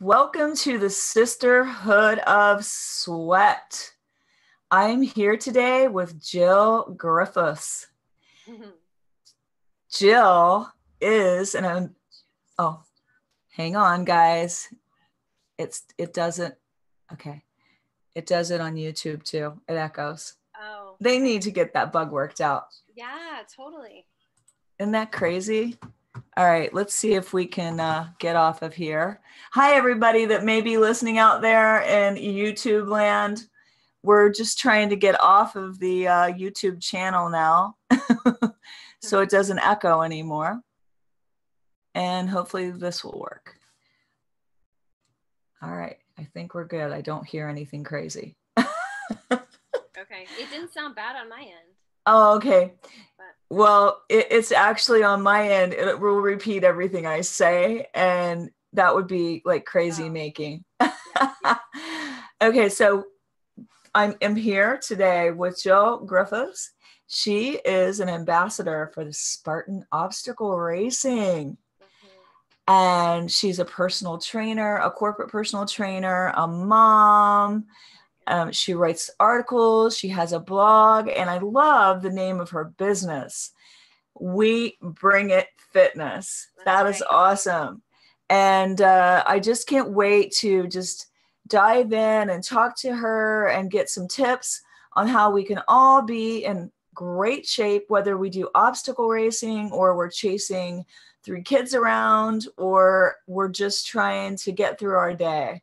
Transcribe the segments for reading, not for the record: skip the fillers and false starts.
Welcome to the Sisterhood of Sweat. I'm here today with Jill Griffith. Jill is oh, hang on, guys. It does it on YouTube too. It echoes. Oh. They need to get that bug worked out. Yeah, totally. Isn't that crazy? All right, let's see if we can get off of here. Hi, everybody that may be listening out there in YouTube land. We're just trying to get off of the YouTube channel now so it doesn't echo anymore. And hopefully this will work. All right, I think we're good. I don't hear anything crazy. Okay, it didn't sound bad on my end. Oh, okay. Well, it's actually on my end. It will repeat everything I say, and that would be like crazy making. Yeah. Okay, so I'm here today with Jill Griffith. She is an ambassador for the Spartan obstacle racing. And she's a personal trainer, a corporate personal trainer, a mom. She writes articles. She has a blog, and I love the name of her business. We Bring It Fitness. That is awesome. And I just can't wait to just dive in and talk to her and get some tips on how we can all be in great shape, whether we do obstacle racing or we're chasing 3 kids around or we're just trying to get through our day.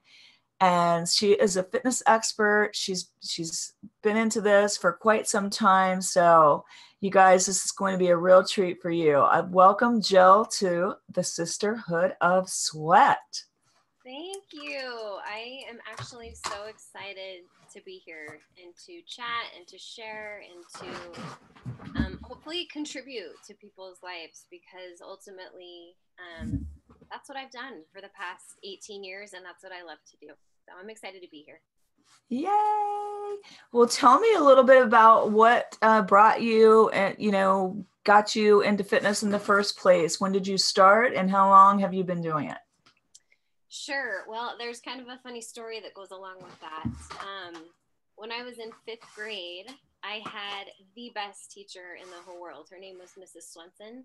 And she is a fitness expert. She's been into this for quite some time. So you guys, this is going to be a real treat for you. I welcome Jill to the Sisterhood of Sweat. Thank you. I am actually so excited to be here and to chat and to share and to hopefully contribute to people's lives, because ultimately that's what I've done for the past 18 years, and that's what I love to do. So I'm excited to be here. Yay! Well, tell me a little bit about what brought you and, got you into fitness in the first place. When did you start, and how long have you been doing it? Sure. Well, there's kind of a funny story that goes along with that. When I was in 5th grade, I had the best teacher in the whole world. Her name was Mrs. Swenson.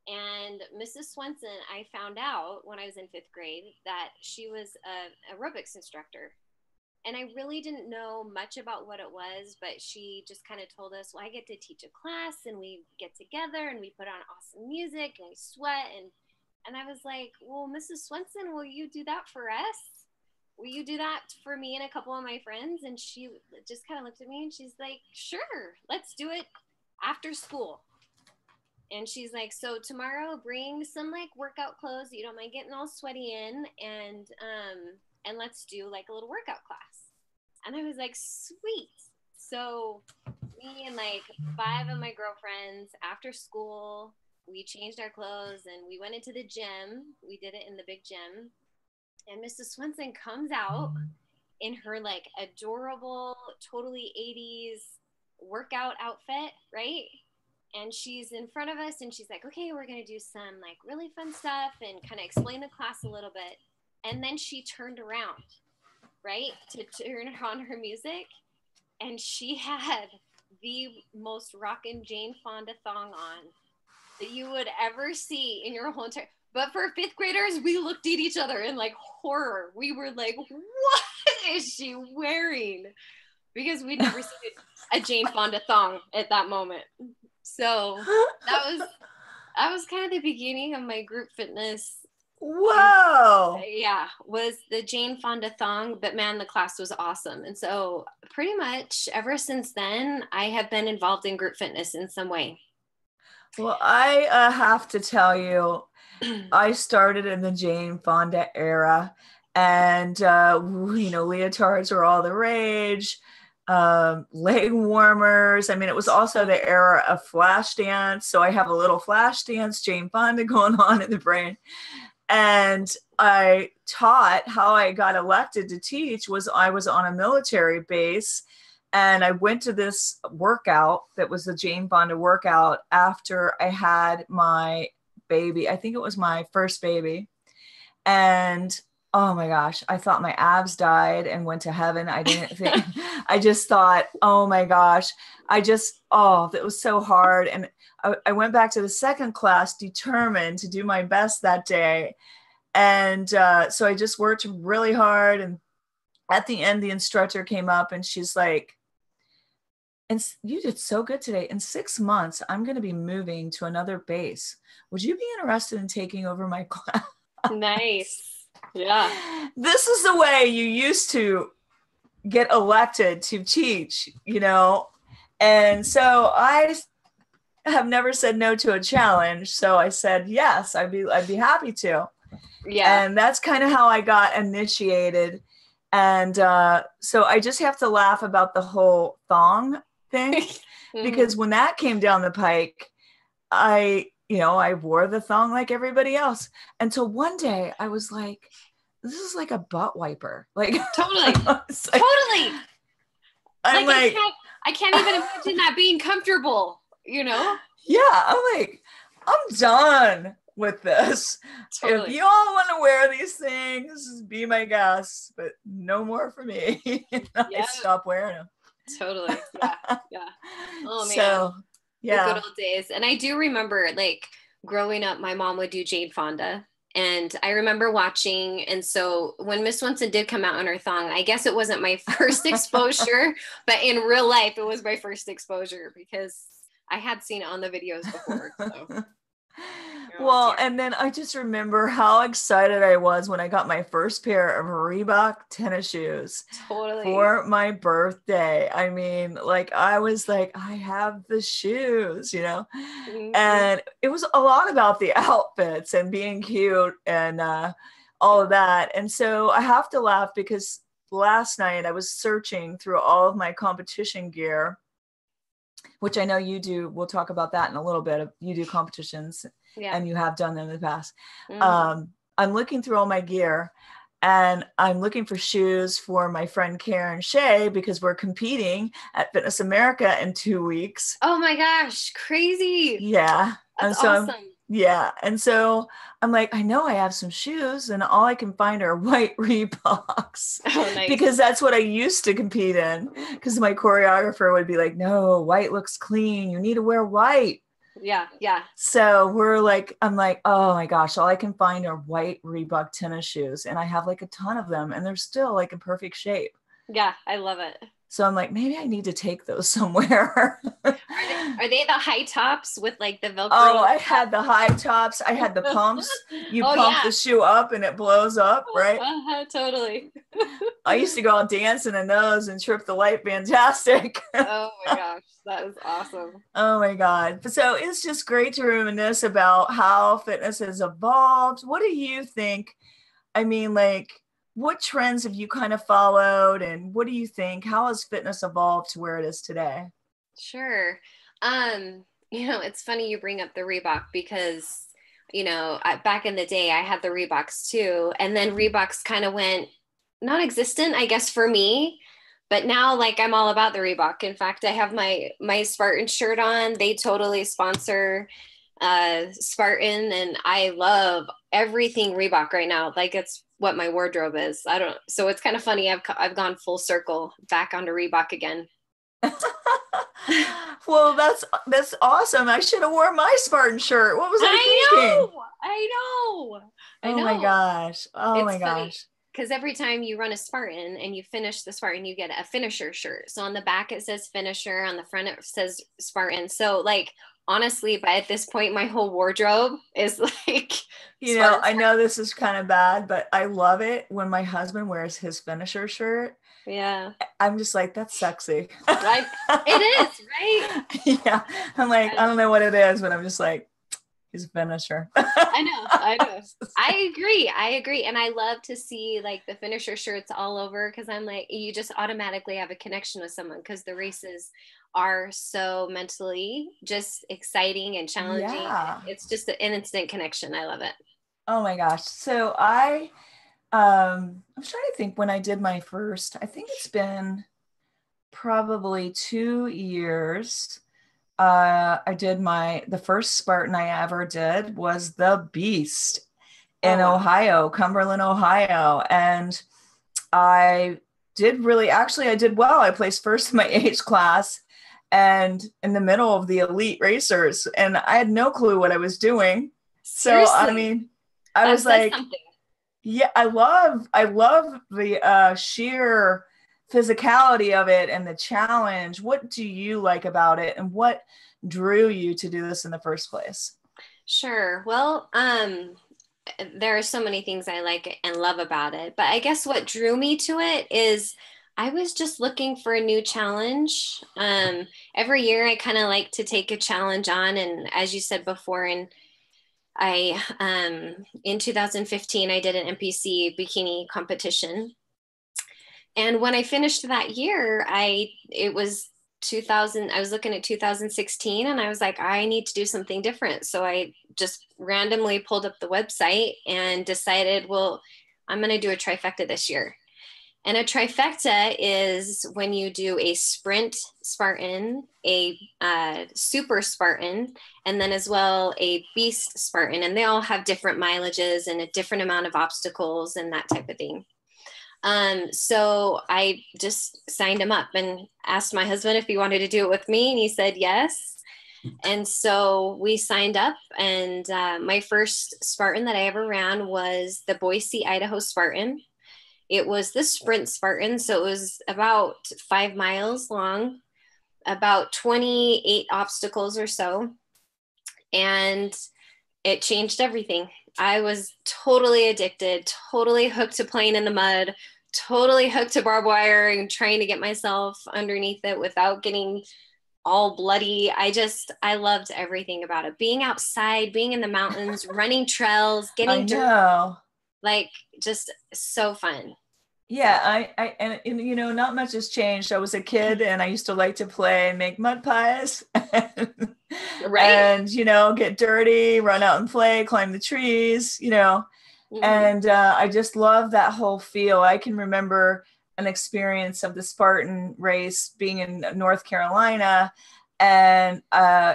And Mrs. Swenson, I found out when I was in 5th grade that she was an aerobics instructor. And I really didn't know much about what it was, but she just kind of told us, well, I get to teach a class and we get together and we put on awesome music and we sweat. And I was like, well, Mrs. Swenson, will you do that for us? Will you do that for me and a couple of my friends? And she just kind of looked at me and she's like, sure, let's do it after school. And she's like, so tomorrow bring some like workout clothes that you don't mind getting all sweaty in, and let's do like a little workout class. And I was like, sweet. So me and like 5 of my girlfriends after school, we changed our clothes and we went into the gym. We did it in the big gym. And Mrs. Swenson comes out in her like adorable, totally 80s workout outfit, right? And she's in front of us and she's like, okay, we're going to do some like really fun stuff and kind of explain the class a little bit. And then she turned around, right, to turn on her music. And she had the most rockin' Jane Fonda thong on that you would ever see in your whole entire. But for 5th graders, we looked at each other in like horror. We were like, what is she wearing? Because we'd never seen a Jane Fonda thong at that moment. So that was kind of the beginning of my group fitness. Whoa. Yeah, was the Jane Fonda thong, but man, the class was awesome. And so pretty much ever since then, I have been involved in group fitness in some way. Well, I have to tell you, I started in the Jane Fonda era, and leotards were all the rage. Leg warmers. I mean, it was also the era of flash dance. So I have a little flash dance, Jane Fonda going on in the brain. And I taught how I got elected to teach was I was on a military base and I went to this workout that was the Jane Fonda workout after I had my baby. I think it was my first baby. And oh my gosh, I thought my abs died and went to heaven. I didn't think, I just thought, oh my gosh, that was so hard. And I went back to the second class determined to do my best that day. And so I just worked really hard. And at the end, the instructor came up and she's like, and you did so good today. In 6 months, I'm going to be moving to another base. Would you be interested in taking over my class? Nice. Yeah. This is the way you used to get elected to teach, you know? And so I have never said no to a challenge. So I said, yes, I'd be happy to. Yeah. And that's kind of how I got initiated. And so I just have to laugh about the whole thong thing, because when that came down the pike, I wore the thong like everybody else until one day I was like, this is like a butt wiper. Like totally. Totally. I'm like I can't even imagine that being comfortable, you know? Yeah. I'm like, I'm done with this. Totally. If you all want to wear these things, be my guest, but no more for me. I stopped wearing them. Totally. Yeah. Oh man. So, yeah. The good old days. And I do remember, like, growing up, my mom would do Jane Fonda. And I remember watching. And so when Miss Winston did come out in her thong, I guess it wasn't my first exposure, but in real life, it was my first exposure because I had seen it on the videos before. So. Well, and then I just remember how excited I was when I got my first pair of Reebok tennis shoes for my birthday. I mean, like, I was like, I have the shoes, you know, and it was a lot about the outfits and being cute and all of that. And so I have to laugh because last night I was searching through all of my competition gear, which I know you do. We'll talk about that in a little bit. You do competitions and you have done them in the past. I'm looking through all my gear and I'm looking for shoes for my friend Karen Shea because we're competing at Fitness America in 2 weeks. Oh my gosh, crazy. Yeah. That's awesome. And so I'm like, I know I have some shoes and all I can find are white Reeboks. Oh, nice. Because that's what I used to compete in. Because my choreographer would be like, no, white looks clean. You need to wear white. Yeah. So I'm like, oh my gosh, all I can find are white Reebok tennis shoes. And I have like a ton of them and they're still like in perfect shape. Yeah, I love it. So I'm like, maybe I need to take those somewhere. Are they the high tops with like the Velcro? Oh, I had the high tops. I had the pumps. You pump the shoe up and it blows up, right? Totally. I used to go out dancing in those and trip the light. Fantastic. Oh my gosh, that is awesome. Oh my God. So it's just great to reminisce about how fitness has evolved. What do you think? I mean, like, what trends have you kind of followed and what do you think? How has fitness evolved to where it is today? Sure. It's funny you bring up the Reebok because, back in the day I had the Reeboks too. And then Reeboks kind of went non-existent, I guess, for me. But now, like, I'm all about the Reebok. In fact, I have my Spartan shirt on. They totally sponsor Spartan and I love everything Reebok right now. Like, it's what my wardrobe is. So it's kind of funny. I've gone full circle back onto Reebok again. Well, that's awesome. I should have worn my Spartan shirt. What was I thinking? I know. Oh my gosh. Oh it's my gosh. Because every time you run a Spartan and you finish the Spartan, you get a finisher shirt. So on the back it says finisher, on the front it says Spartan. So, like, honestly, but at this point, my whole wardrobe is like, I know this is kind of bad, but I love it when my husband wears his finisher shirt. Yeah. I'm just like, that's sexy. Right. It is, right? Yeah. I'm like, I don't know what it is, but I'm just like, he's a finisher. I know. I agree. And I love to see like the finisher shirts all over because I'm like, you just automatically have a connection with someone because the races are so mentally just exciting and challenging. Yeah. It's just an instant connection. I love it. Oh my gosh. So I'm trying to think when I did my first, I think it's been probably 2 years. I did the first Spartan I ever did was the Beast. in Ohio, Cumberland, Ohio. And I did well. I placed first in my age class and in the middle of the elite racers. And I had no clue what I was doing. Seriously? So, I mean, I was like, something. Yeah, I love the sheer physicality of it and the challenge. What do you like about it, and what drew you to do this in the first place? Sure. Well, there are so many things I like and love about it, but I guess what drew me to it is I was just looking for a new challenge. Every year I kind of like to take a challenge on, and as you said before, in 2015, I did an NPC bikini competition. And when I finished that year, it was 2000, I was looking at 2016 and I was like, I need to do something different. So I just randomly pulled up the website and decided, well, I'm going to do a trifecta this year. And a trifecta is when you do a sprint Spartan, a super Spartan, and then as well a beast Spartan. And they all have different mileages and a different amount of obstacles and that type of thing. So I just signed him up and asked my husband if he wanted to do it with me. And he said yes. And so we signed up, and my first Spartan that I ever ran was the Boise, Idaho Spartan. It was the sprint Spartan. So it was about 5 miles long, about 28 obstacles or so. And it changed everything. I was totally addicted, totally hooked to playing in the mud, totally hooked to barbed wire and trying to get myself underneath it without getting all bloody. I loved everything about it. Being outside, being in the mountains, running trails, getting dirt, like just so fun. Yeah, and you know, not much has changed. I was a kid and I used to like to play and make mud pies. Right. And, you know, get dirty, run out and play, climb the trees, you know. Mm-hmm. And I just love that whole feel. I can remember an experience of the Spartan race being in North Carolina. And,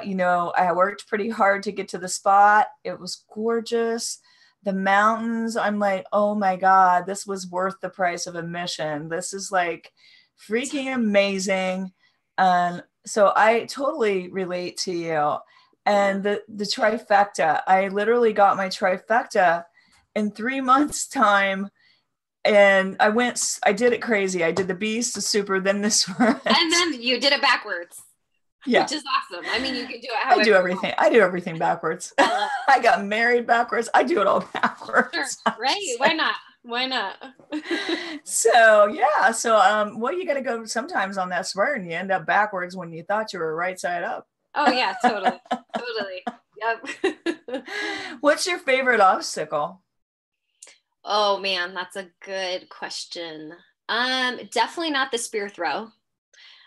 you know, I worked pretty hard to get to the spot. It was gorgeous. The mountains, I'm like, oh my God, this was worth the price of admission. This is like freaking amazing. And so I totally relate to you. And the trifecta, I literally got my trifecta in 3 months' time. And I did it crazy. I did the beast, the super, then the sprint. And then you did it backwards. Yeah. Which is awesome. I mean, you can do it however I do everything. I do everything backwards. I got married backwards. I do it all backwards. Sure. Right. Why not? Why not? So, yeah. So, well, you got to go sometimes on that Spartan. You end up backwards when you thought you were right side up. Oh, yeah. Totally. Totally. Yep. What's your favorite obstacle? Oh, man. That's a good question. Definitely not the spear throw.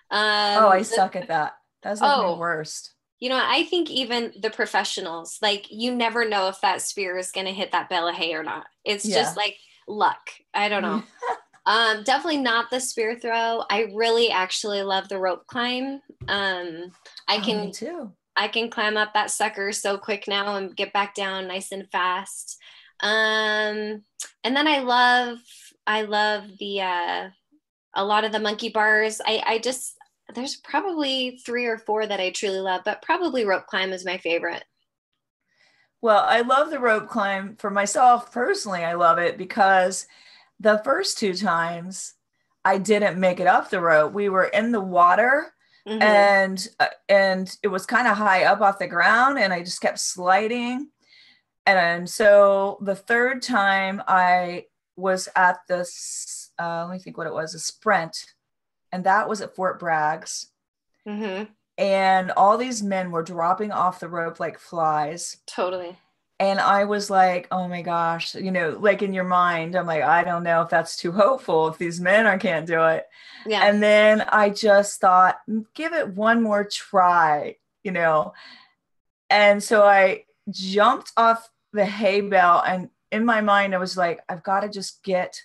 I suck at that. That's like the worst. You know, I think even the professionals, like you never know if that spear is going to hit that bale of hay or not. It's just like luck. I don't know. Definitely not the spear throw. I really actually love the rope climb. Me too. I can climb up that sucker so quick now and get back down nice and fast. And then I love the a lot of the monkey bars. There's probably 3 or 4 that I truly love, but probably rope climb is my favorite. Well, I love the rope climb for myself personally. I love it because the first 2 times I didn't make it up the rope. We were in the water, mm-hmm. and it was kind of high up off the ground, and I just kept sliding. And so the 3rd time I was at this, let me think what it was, a sprint. And that was at Fort Bragg's. Mm-hmm. And all these men were dropping off the rope like flies. Totally. And I was like, oh my gosh, you know, like in your mind, I'm like, I don't know if that's too hopeful, if these men can't do it. Yeah. And then I just thought, give it one more try, you know. And so I jumped off the hay bale, and in my mind, I was like, I've got to just get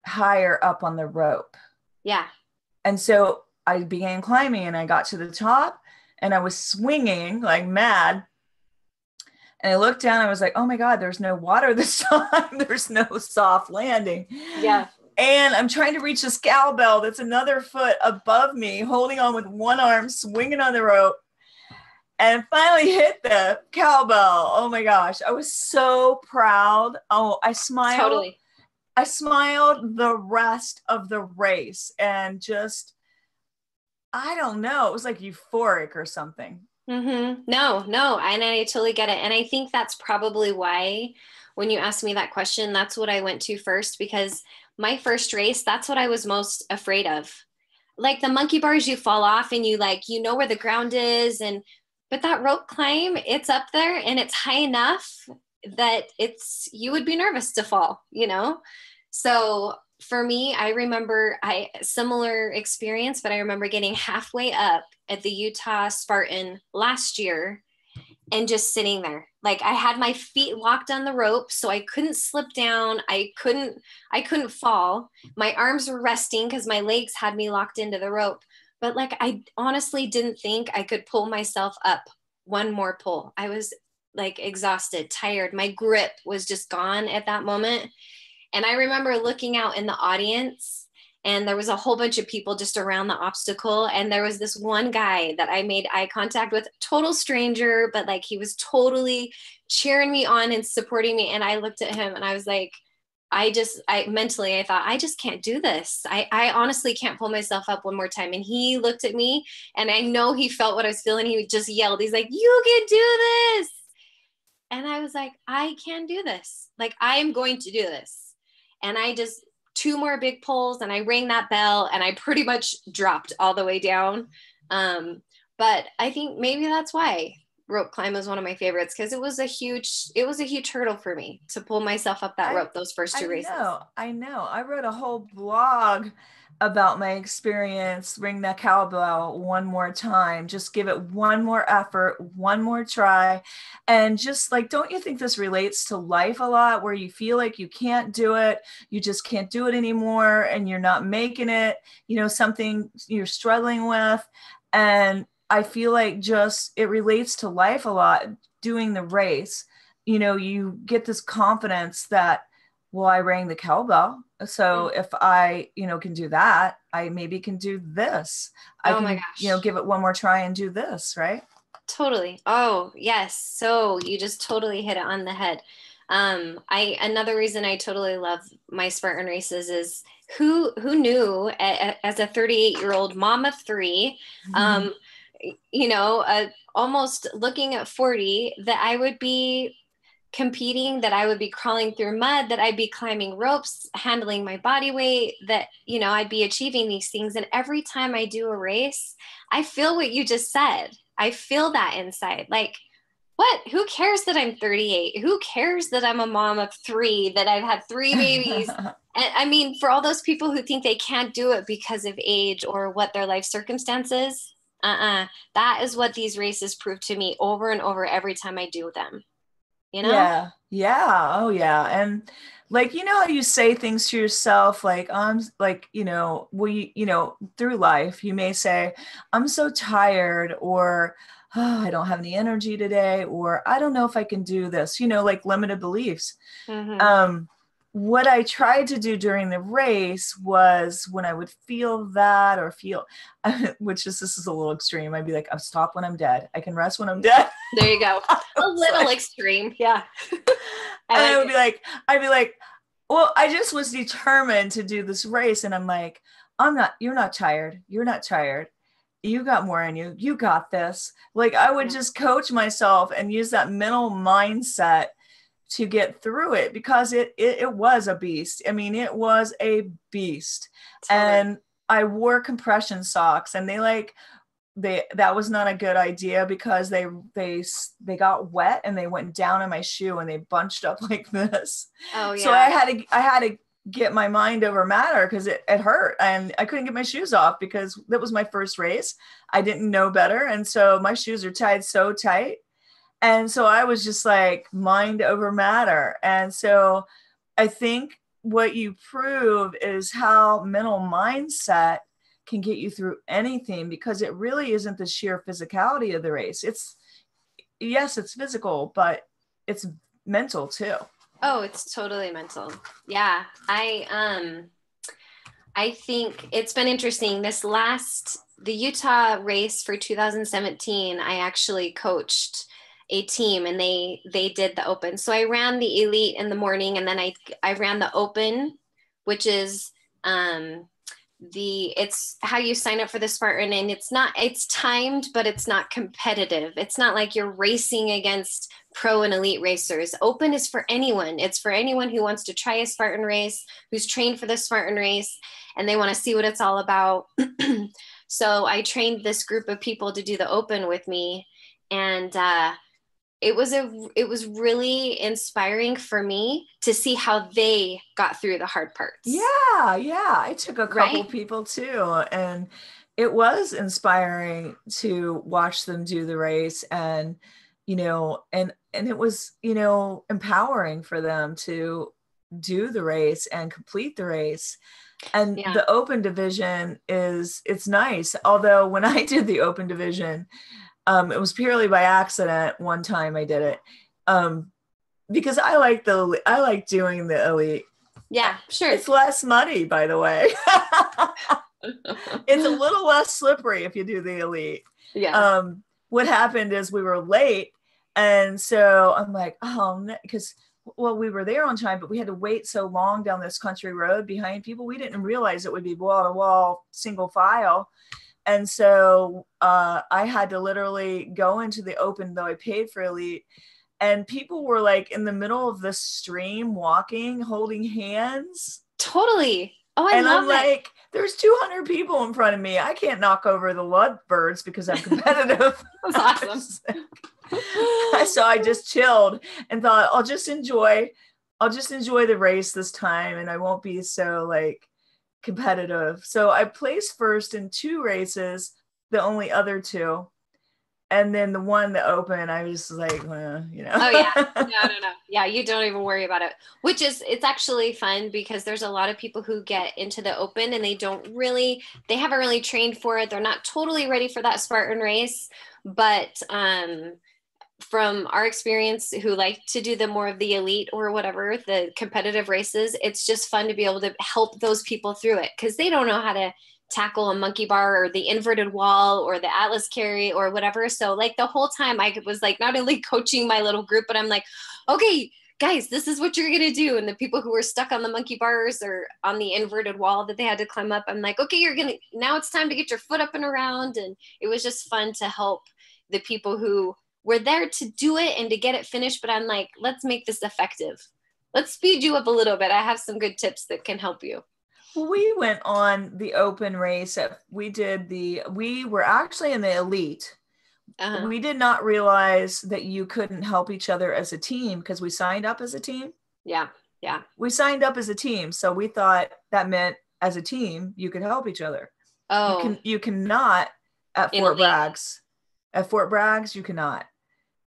higher up on the rope. Yeah. And so I began climbing, and I got to the top, and I was swinging like mad. And I looked down, I was like, oh my God, there's no water this time. There's no soft landing. Yeah. And I'm trying to reach this cowbell that's another foot above me, holding on with one arm, swinging on the rope, and finally hit the cowbell. Oh my gosh. I was so proud. Oh, I smiled. Totally. I smiled the rest of the race and just, I don't know. It was like euphoric or something. Mm-hmm. No, and I totally get it. And I think that's probably why when you asked me that question, that's what I went to first, because my first race, that's what I was most afraid of. Like the monkey bars, you fall off and you know where the ground is. But that rope climb, it's up there and it's high enough that you would be nervous to fall, you know? So for me, I remember similar experience, but I remember getting halfway up at the Utah Spartan last year and just sitting there. Like I had my feet locked on the rope, so I couldn't slip down. I couldn't fall. My arms were resting because my legs had me locked into the rope. But like, I honestly didn't think I could pull myself up one more pull. I was like exhausted, tired. My grip was just gone at that moment. And I remember looking out in the audience, and there was a whole bunch of people just around the obstacle. And there was this one guy that I made eye contact with, total stranger, but like he was totally cheering me on and supporting me. And I looked at him and I was like, I mentally, I thought, I just can't do this. I honestly can't pull myself up one more time. And he looked at me and I know he felt what I was feeling. He just yelled, he's like, you can do this. And I was like, I can do this. Like, I am going to do this. And I just, 2 more big pulls and I rang that bell and I pretty much dropped all the way down. But I think maybe that's why rope climb was one of my favorites, because it was a huge hurdle for me to pull myself up that rope those first 2 races. I know. I wrote a whole blog about my experience. Ring that cowbell one more time. Just give it one more effort, one more try. And just like, don't you think this relates to life a lot, where you feel like you can't do it, you just can't do it anymore, and you're not making it, something you're struggling with. And I feel like just it relates to life a lot. Doing the race, you get this confidence that, well, I rang the cowbell. So if I, can do that, I maybe can do this. I can, my gosh. Give it one more try and do this, right? Totally. Oh, yes. So you just totally hit it on the head. Another reason I totally love my Spartan races is who knew as a 38-year-old mom of 3, almost looking at 40, that I would be competing, that I would be crawling through mud, that I'd be climbing ropes, handling my body weight, that, I'd be achieving these things. And every time I do a race, I feel what you just said. I feel that inside. Like, what? Who cares that I'm 38? Who cares that I'm a mom of 3, that I've had 3 babies? And I mean, for all those people who think they can't do it because of age or what their life circumstances, that is what these races prove to me over and over every time I do them. Yeah. Oh yeah. And like, how you say things to yourself, like, through life, you may say, I'm so tired, or, oh, I don't have any energy today, or I don't know if I can do this, like limited beliefs. What I tried to do during the race was, when I would feel that, or this is a little extreme, I'd be like, I'll stop when I'm dead. I can rest when I'm dead. There you go. A little extreme. Yeah. I'd be like, well, I just was determined to do this race. And I'm like, you're not tired. You're not tired. You got more in you. You got this. Like, I would just coach myself and use that mental mindset to get through it, because it was a beast. I mean, it was a beast. And I wore compression socks, and that was not a good idea, because they got wet and they went down in my shoe and they bunched up like this. Oh yeah. So I had to get my mind over matter, because it hurt, and I couldn't get my shoes off, because that was my first race. I didn't know better. And so my shoes are tied so tight. And so I was just like, mind over matter. And so I think what you prove is how mental mindset can get you through anything, because it really isn't the sheer physicality of the race. It's physical, but it's mental too. Oh, it's totally mental. Yeah. I think it's been interesting. The Utah race for 2017, I actually coached a team, and they did the open. So I ran the elite in the morning, and then I ran the open, which is it's how you sign up for the Spartan, and it's timed, but it's not competitive. It's not like you're racing against pro and elite racers. Open is for anyone. It's for anyone who wants to try a Spartan race, who's trained for the Spartan race, and they want to see what it's all about. So I trained this group of people to do the open with me, and it was really inspiring for me to see how they got through the hard parts. Yeah. I took a couple people too, and it was inspiring to watch them do the race, and and it was empowering for them to do the race and complete the race. And the open division it's nice. Although when I did the open division, it was purely by accident. One time I did it because I like doing the elite. Yeah, sure. It's less money, by the way. It's a little less slippery if you do the elite. Yeah. What happened is we were late, and so I'm like, because we were there on time, but we had to wait so long down this country road behind people. We didn't realize it would be wall to wall, single file. And so I had to literally go into the open, though I paid for elite. And people were like in the middle of the stream, walking, holding hands. Totally. Oh, I love it. And I'm like, there's 200 people in front of me. I can't knock over the lovebirds because I'm competitive. That's awesome. So I just chilled and thought, I'll just enjoy the race this time, and I won't be so like competitive. So I placed first in 2 races, the only other 2. And then the one that opened, I was like, well, Oh yeah, no. Yeah, you don't even worry about it. It's actually fun because there's a lot of people who get into the open and they haven't really trained for it. They're not totally ready for that Spartan race. But from our experience, who like to do the more of the elite or whatever, the competitive races, it's just fun to be able to help those people through it because they don't know how to tackle a monkey bar or the inverted wall or the Atlas carry or whatever. So like the whole time I was like not only coaching my little group, but I'm like, okay, guys, this is what you're going to do. And the people who were stuck on the monkey bars or on the inverted wall that they had to climb up, I'm like, okay, now it's time to get your foot up and around. And it was just fun to help the people who were there to do it and to get it finished. But I'm like, let's make this effective. Let's speed you up a little bit. I have some good tips that can help you. We went on the open race. We were actually in the elite. Uh-huh. We did not realize that you couldn't help each other as a team because we signed up as a team. Yeah. We signed up as a team. So we thought that meant as a team, you could help each other. Oh. You cannot at Fort Braggs. At Fort Braggs, you cannot.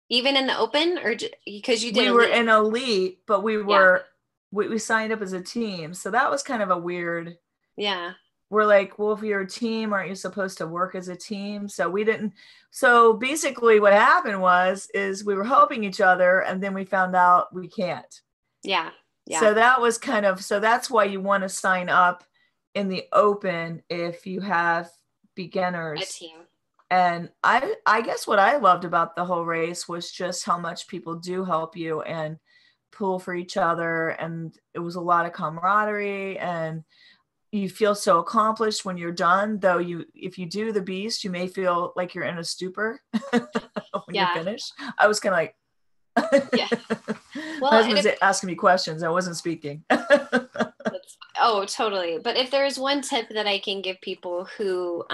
Even in the open or because you did We were in elite, but we signed up as a team. So that was kind of a weird. Yeah. We're like, well, if you're a team, aren't you supposed to work as a team? So we didn't. So basically what happened is we were helping each other and then we found out we can't. Yeah. So that was that's why you want to sign up in the open if you have beginners. A team. And I guess what I loved about the whole race was just how much people do help you and pull for each other. And it was a lot of camaraderie and you feel so accomplished when you're done, though if you do the beast, you may feel like you're in a stupor when you finish. I was kind of like, well, my husband was asking me questions. I wasn't speaking. Oh, totally. But if there's one tip that I can give people who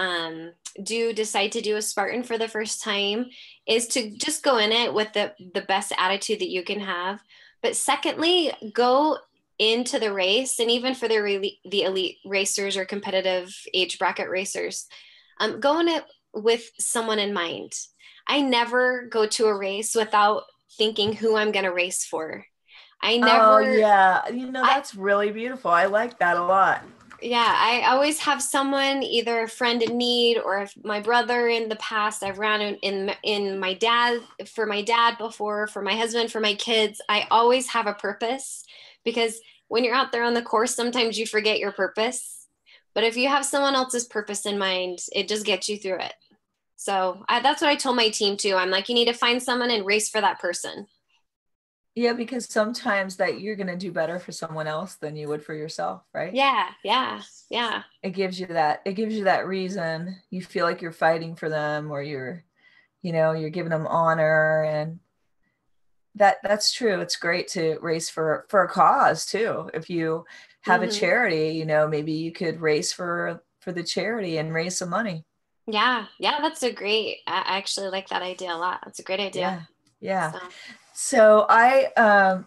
do decide to do a Spartan for the first time is to just go in it with the best attitude that you can have. But secondly, go into the race, and even for the elite racers or competitive age bracket racers, go in it with someone in mind. I never go to a race without thinking who I'm going to race for. I never. Oh yeah, that's really beautiful. I like that a lot. Yeah, I always have someone, either a friend in need, or if my brother in the past, I've ran in my dad, for my dad before, for my husband, for my kids. I always have a purpose, because when you're out there on the course, sometimes you forget your purpose. But if you have someone else's purpose in mind, it just gets you through it. So that's what I told my team too. I'm like, you need to find someone and race for that person. Yeah, because sometimes that you're going to do better for someone else than you would for yourself, right? Yeah, yeah, yeah. It gives you that reason. You feel like you're fighting for them, or you're giving them honor, and that's true. It's great to race for a cause too. If you have a charity, maybe you could race for the charity and raise some money. Yeah, yeah, I actually like that idea a lot. That's a great idea. Yeah. So I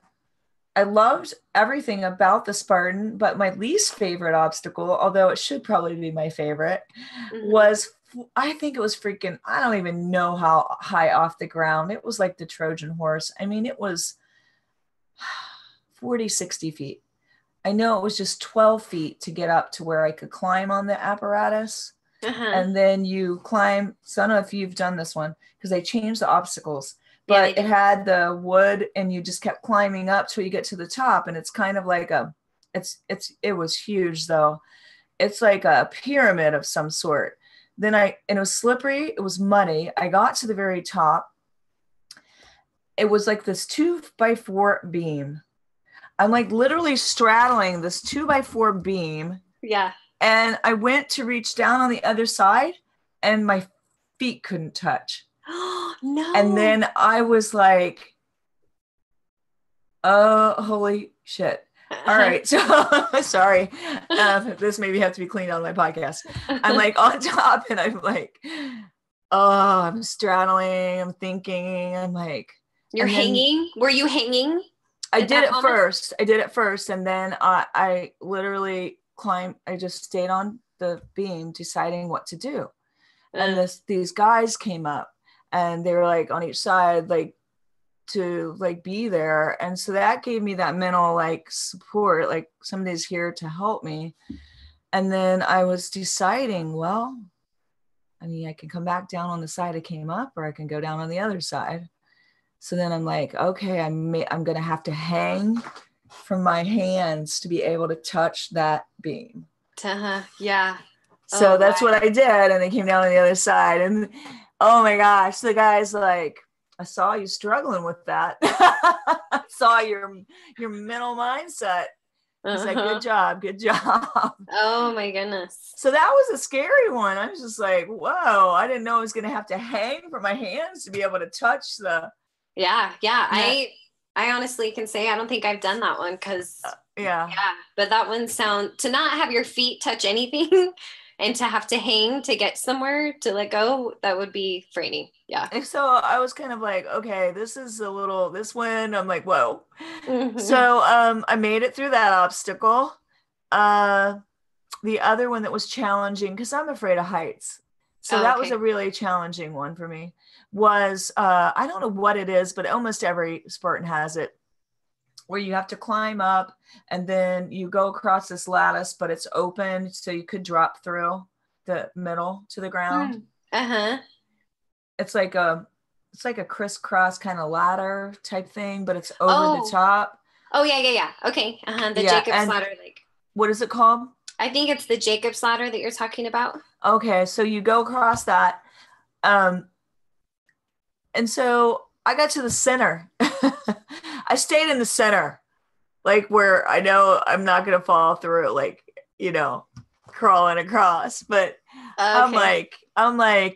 loved everything about the Spartan, but my least favorite obstacle, although it should probably be my favorite, was, I think it was freaking, I don't even know how high off the ground. It was like the Trojan horse. I mean, it was 40, 60 feet. I know it was just 12 feet to get up to where I could climb on the apparatus. And then you climb. So I don't know if you've done this one, because they changed the obstacles, but it had the wood, and you just kept climbing up till you get to the top. And it's kind of like it was huge though. It's like a pyramid of some sort. And it was slippery. It was muddy. I got to the very top. It was like this 2x4 beam. I'm like literally straddling this 2x4 beam. Yeah. And I went to reach down on the other side, and my feet couldn't touch. No. And then I was like, oh, holy shit. All right. So sorry. This maybe have to be cleaned on my podcast. I'm like on top, and I'm like, oh, I'm straddling. I'm thinking. I'm like. You're hanging? Were you hanging? I did it first. And then I literally climbed. I just stayed on the beam deciding what to do. And these guys came up, and they were like on each side, like to like be there. And so that gave me that mental like support, like somebody's here to help me. And then I was deciding, well, I mean, I can come back down on the side I came up, or I can go down on the other side. So then I'm like, okay, I'm going to have to hang from my hands to be able to touch that beam. Yeah. So that's what I did. And they came down on the other side, and oh my gosh, the guy's like, I saw you struggling with that. I saw your mental mindset. He's like, good job. Oh my goodness. So that was a scary one. I was just like, whoa, I didn't know I was going to have to hang from my hands to be able to touch the. Yeah. I honestly can say I don't think I've done that one, because but that one to not have your feet touch anything and to have to hang to get somewhere to let go, that would be frightening. Yeah. And so I was kind of like, okay, this one, I'm like, whoa. So I made it through that obstacle. The other one that was challenging, because I'm afraid of heights. So that was a really challenging one for me, was I don't know what it is, but almost every Spartan has it, where you have to climb up, and then you go across this lattice, but it's open, so you could drop through the middle to the ground. It's like a crisscross kind of ladder type thing, but it's over the top. Oh yeah. Okay. The Jacob's ladder, like. What is it called? I think it's the Jacob's ladder that you're talking about. Okay, so you go across that. And so I got to the center. I stayed in the center, like where I know I'm not going to fall through, like, crawling across. But I'm like,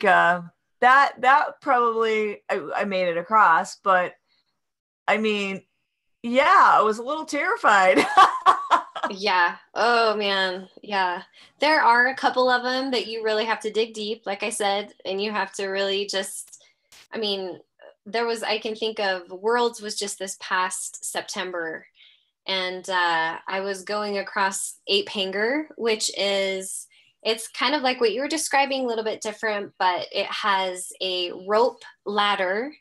that probably, I made it across. But I mean, yeah, I was a little terrified. Yeah. Oh man. Yeah. There are a couple of them that you really have to dig deep, like I said, and you have to really just, I mean, I can think of Worlds was just this past September, and I was going across Ape Hanger, it's kind of like what you were describing, a little bit different, but it has a rope ladder,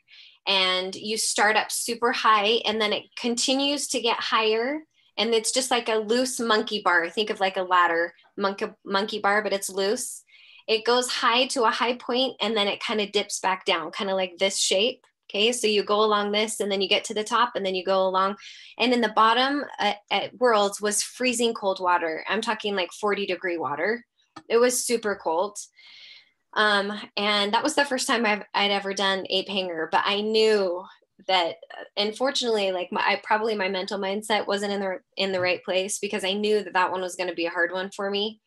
and you start up super high, and then it continues to get higher. And it's just like a loose monkey bar. Think of like a ladder monkey bar, but it's loose. It goes high to a high point and then it kind of dips back down, kind of like this shape. Okay, so you go along this and then you get to the top and then you go along. And in the bottom at Worlds was freezing cold water. I'm talking like 40-degree water. It was super cold. And that was the first time I'd ever done ape hanger, but I knew that unfortunately, like my mental mindset wasn't in the right place, because I knew that one was going to be a hard one for me.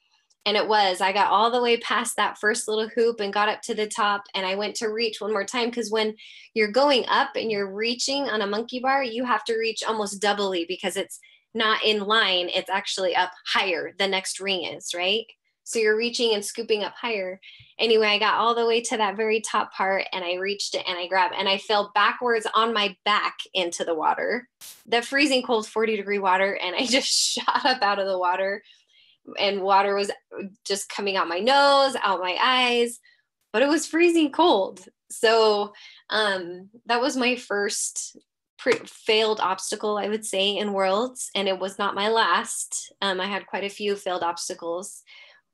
And it was. I got all the way past that first little hoop and got up to the top, and I went to reach one more time, because when you're going up and you're reaching on a monkey bar, you have to reach almost doubly, because it's not in line. It's actually up higher. The next ring is, right? So you're reaching and scooping up higher. Anyway, I got all the way to that very top part and I reached it and I grabbed, and I fell backwards on my back into the water, the freezing cold 40-degree water. And I just shot up out of the water, and water was just coming out my nose, out my eyes, but it was freezing cold. So that was my first failed obstacle, I would say, in Worlds. And it was not my last. I had quite a few failed obstacles.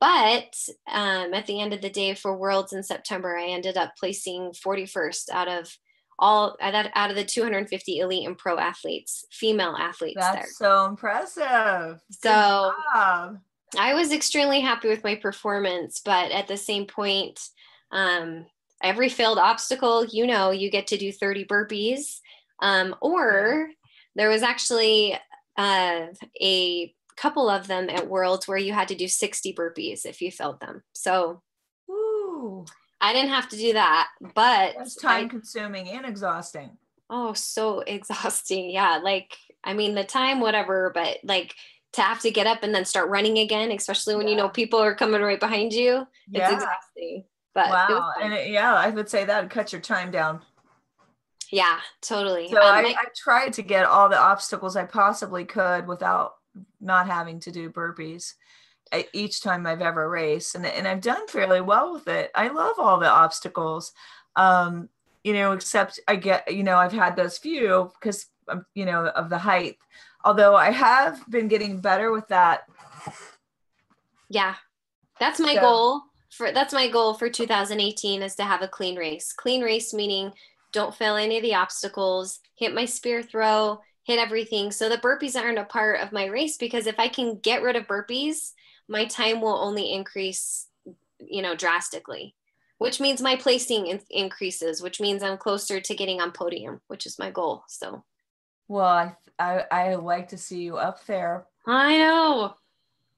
But at the end of the day for Worlds in September, I ended up placing 41st out of the 250 elite and pro athletes, female athletes. That's there. So impressive. So I was extremely happy with my performance, but at the same point, every failed obstacle, you get to do 30 burpees, or there was actually a couple of them at Worlds where you had to do 60 burpees if you failed them. So I didn't have to do that, but it's time consuming and exhausting. Oh, so exhausting. Yeah. Like, I mean, the time, whatever, but like to have to get up and then start running again, especially when people are coming right behind you, it's exhausting. But wow. And I would say that would cut your time down. Yeah, totally. So I tried to get all the obstacles I possibly could without not having to do burpees each time I've ever raced. And I've done fairly well with it. I love all the obstacles, except I've had those few because, of the height, although I have been getting better with that. Yeah, that's my goal for 2018 is to have a clean race. Clean race meaning don't fail any of the obstacles, hit my spear throw, hit everything. So the burpees aren't a part of my race, because if I can get rid of burpees, my time will only increase, drastically, which means my placing increases, which means I'm closer to getting on podium, which is my goal. So, well, I like to see you up there. I know.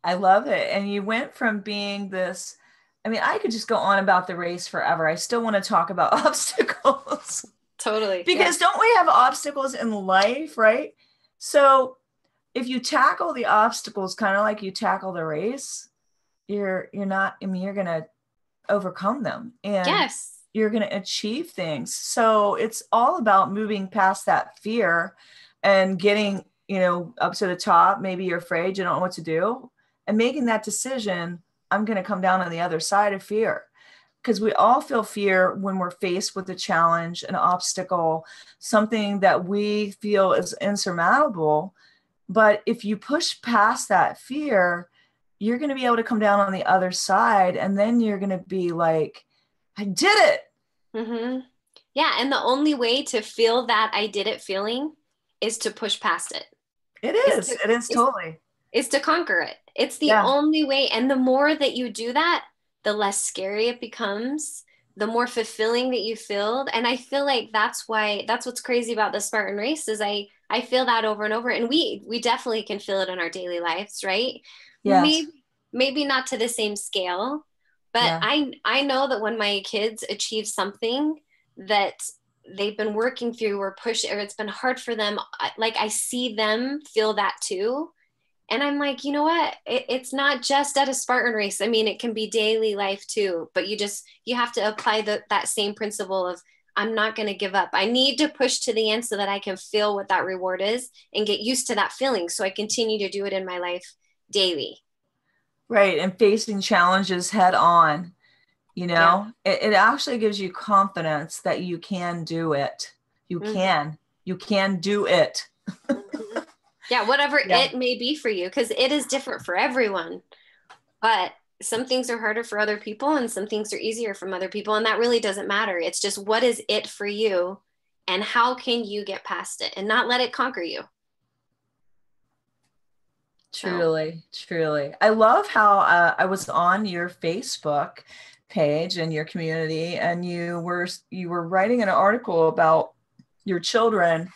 I love it. And you went from being this, I could just go on about the race forever. I still want to talk about obstacles. Totally. Because don't we have obstacles in life, right? So if you tackle the obstacles kind of like you tackle the race, you're going to overcome them and you're going to achieve things. So it's all about moving past that fear and getting, up to the top. Maybe you're afraid, you don't know what to do, and making that decision. I'm going to come down on the other side of fear. Because we all feel fear when we're faced with a challenge, an obstacle, something that we feel is insurmountable. But if you push past that fear, you're going to be able to come down on the other side. And then you're going to be like, I did it. Mm-hmm. Yeah. And the only way to feel that I did it feeling is to push past it. It is totally. It's to conquer it. It's the only way. And the more that you do that, the less scary it becomes, the more fulfilling that you feel. And I feel like that's what's crazy about the Spartan race is I feel that over and over. And we definitely can feel it in our daily lives, right? Yes. Maybe not to the same scale, but I know that when my kids achieve something that they've been working through or it's been hard for them, I see them feel that too. And I'm like, you know what? It's not just at a Spartan race. It can be daily life too, but you have to apply that same principle of, I'm not going to give up. I need to push to the end so that I can feel what that reward is and get used to that feeling. So I continue to do it in my life daily. Right. And facing challenges head on, it actually gives you confidence that you can do it. You can do it. Yeah, whatever it may be for you, because it is different for everyone. But some things are harder for other people and some things are easier from other people. And that really doesn't matter. It's just, what is it for you and how can you get past it and not let it conquer you? Truly, truly. I love how I was on your Facebook page and your community, and you were writing an article about your children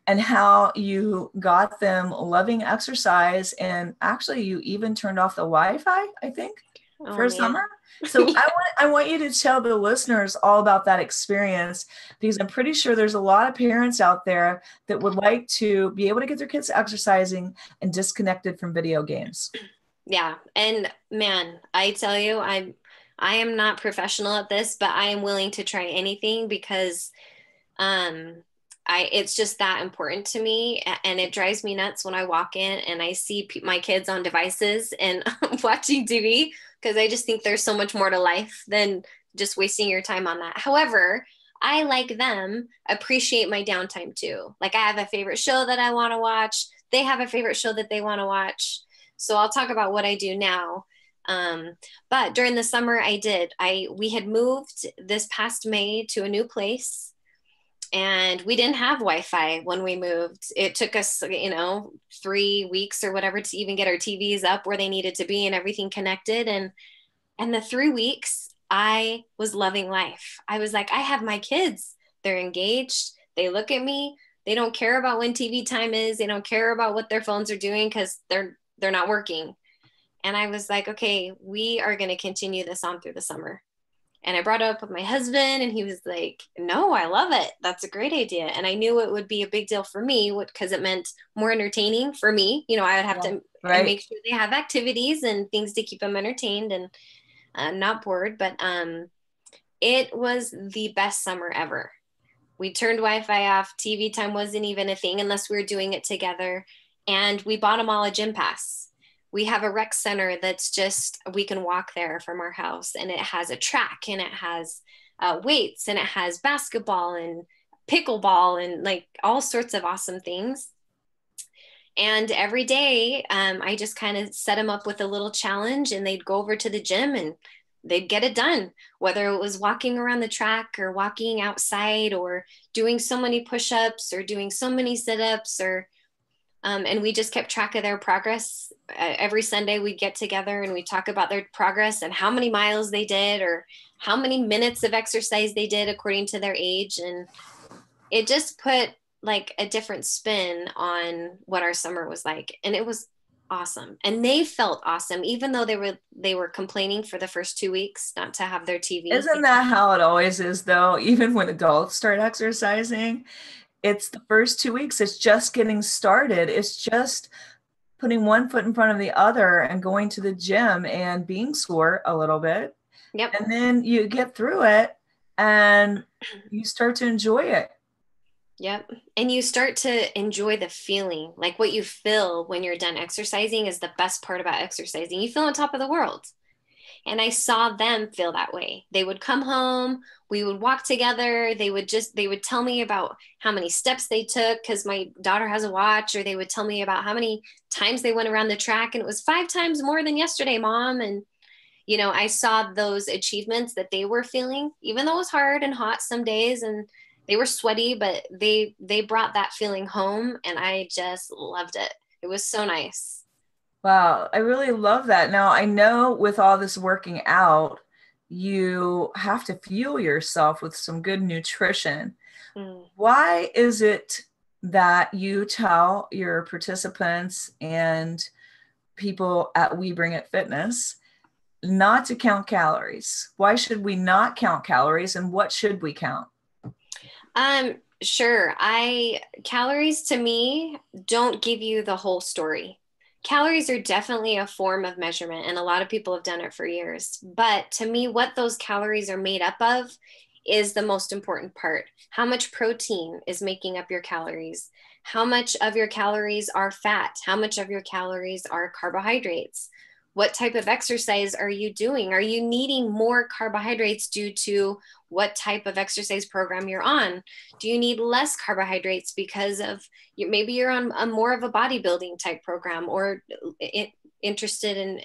and how you got them loving exercise, and actually you even turned off the Wi-Fi, I think, for a summer. So I want you to tell the listeners all about that experience, because I'm pretty sure there's a lot of parents out there that would like to be able to get their kids exercising and disconnected from video games. Yeah. And man, I tell you, I am not professional at this, but I am willing to try anything because it's just that important to me, and it drives me nuts when I walk in and I see my kids on devices and watching TV, because I just think there's so much more to life than just wasting your time on that. However, I, like them, appreciate my downtime too. Like, I have a favorite show that I want to watch. They have a favorite show that they want to watch. So I'll talk about what I do now. But during the summer we had moved this past May to a new place, and we didn't have Wi-Fi when we moved. It took us, 3 weeks or whatever to even get our TVs up where they needed to be and everything connected. And the 3 weeks, I was loving life. I was like, I have my kids. They're engaged. They look at me. They don't care about when TV time is. They don't care about what their phones are doing because they're not working. And I was like, okay, we are going to continue this on through the summer. And I brought it up with my husband, and he was like, no, I love it. That's a great idea. And I knew it would be a big deal for me because it meant more entertaining for me. I would have to make sure they have activities and things to keep them entertained and not bored. But it was the best summer ever. We turned Wi-Fi off. TV time wasn't even a thing unless we were doing it together. And we bought them all a gym pass. We have a rec center that's just, we can walk there from our house, and it has a track, and it has weights, and it has basketball and pickleball and like all sorts of awesome things. And every day I just kind of set them up with a little challenge, and they'd go over to the gym and they'd get it done, whether it was walking around the track or walking outside or doing so many push-ups or doing so many sit-ups and we just kept track of their progress. Every Sunday we'd get together and we'd talk about their progress and how many miles they did or how many minutes of exercise they did according to their age. And it just put like a different spin on what our summer was like. And it was awesome. And they felt awesome, even though they were complaining for the first 2 weeks not to have their TV. Isn't that how it always is though? Even when adults start exercising, it's the first 2 weeks. It's just getting started. It's just putting one foot in front of the other and going to the gym and being sore a little bit. Yep. And then you get through it and you start to enjoy it. Yep. And you start to enjoy the feeling. Like what you feel when you're done exercising is the best part about exercising. You feel on top of the world. And I saw them feel that way. They would come home, we would walk together. They would tell me about how many steps they took because my daughter has a watch, or they would tell me about how many times they went around the track. And it was 5 times more than yesterday, Mom. And, I saw those achievements that they were feeling, even though it was hard and hot some days and they were sweaty, but they brought that feeling home. And I just loved it. It was so nice. Wow, I really love that. Now, I know with all this working out, you have to fuel yourself with some good nutrition. Why is it that you tell your participants and people at We Bring It Fitness not to count calories? Why should we not count calories, and what should we count? Sure. Calories to me don't give you the whole story. Calories are definitely a form of measurement, and a lot of people have done it for years. But to me, what those calories are made up of is the most important part. How much protein is making up your calories? How much of your calories are fat? How much of your calories are carbohydrates? What type of exercise are you doing? Are you needing more carbohydrates due to what type of exercise program you're on? Do you need less carbohydrates because of maybe you're on a more of a bodybuilding type program, or interested in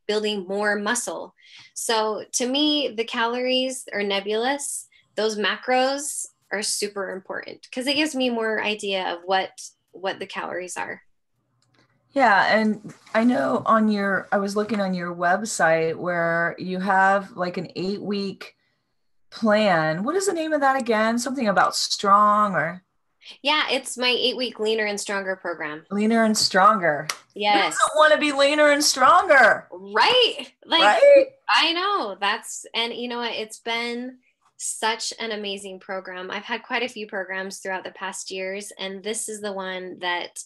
building more muscle. So to me, the calories are nebulous. Those macros are super important because it gives me more idea of what the calories are. Yeah, and I know I was looking on your website where you have like an 8-week plan. What is the name of that again? Something about strong or Yeah, it's my 8-week leaner and stronger program. leaner and stronger. Yes. Who doesn't want to be leaner and stronger? Right. Like, right? I know and you know what? It's been such an amazing program. I've had quite a few programs throughout the past years, and this is the one that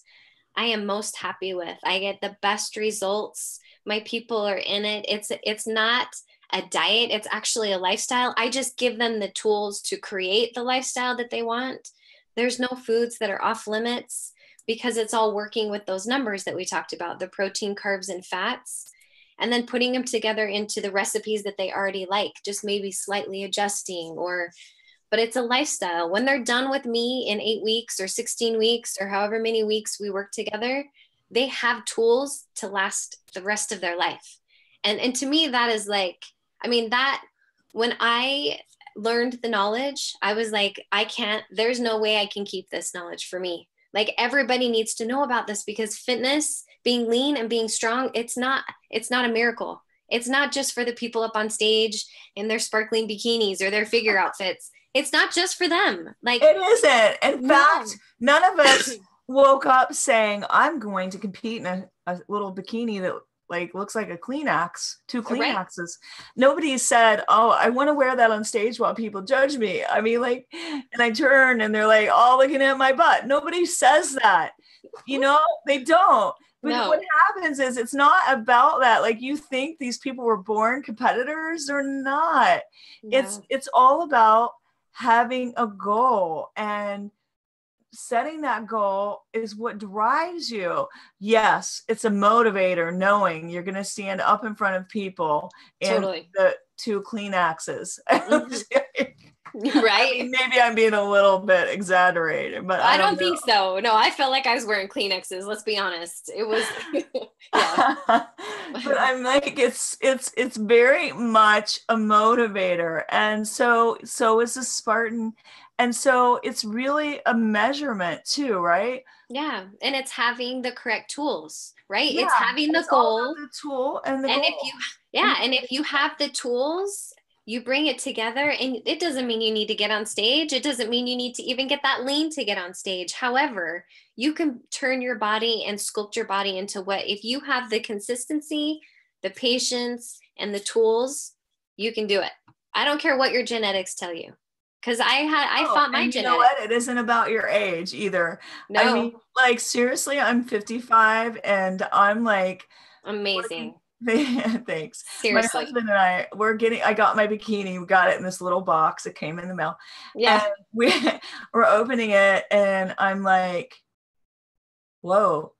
I am most happy with. I get the best results. My people are in it. It's not a diet. It's actually a lifestyle. I just give them the tools to create the lifestyle that they want. There's no foods that are off limits because it's all working with those numbers that we talked about, the protein, carbs, and fats, and then putting them together into the recipes that they already like, just maybe slightly adjusting but it's a lifestyle. When they're done with me in 8 weeks or 16 weeks or however many weeks we work together, they have tools to last the rest of their life. And to me, that is like, I mean, that when I learned the knowledge, I was like, there's no way I can keep this knowledge for me. Like everybody needs to know about this because fitness, being lean and being strong, it's not a miracle. It's not just for the people up on stage in their sparkling bikinis or their figure outfits. It's not just for them. Like it isn't. In fact, none of us woke up saying, I'm going to compete in a little bikini that like looks like a Kleenex, 2 Kleenexes. Right. Nobody said, oh, I want to wear that on stage while people judge me. I mean, like, and I turn and they're like, all looking at my butt. Nobody says that, they don't. But what happens is it's not about that. Like you think these people were born competitors. They're not. No. It's all about having a goal, and setting that goal is what drives you. Yes, it's a motivator knowing you're going to stand up in front of people in the 2 Kleenexes. Right. I mean, maybe I'm being a little bit exaggerated, but I don't think so. No, I felt like I was wearing Kleenexes. Let's be honest. It was, yeah. But I'm like, it's very much a motivator. And so is the Spartan. And so it's really a measurement too, right? Yeah. And it's having the correct tools, right? Yeah, it's having the goal. The tool and the goal. If you have the tools, you bring it together, and it doesn't mean you need to get on stage. It doesn't mean you need to even get that lean to get on stage. However, you can turn your body and sculpt your body into if you have the consistency, the patience, and the tools, you can do it. I don't care what your genetics tell you. Because I fought my genetics. You know what? It isn't about your age either. No. I mean, like, seriously, I'm 55 and I'm like amazing. Thanks. Seriously. My husband and I got my bikini. We got it in this little box. It came in the mail. Yeah. And we're opening it and I'm like, whoa,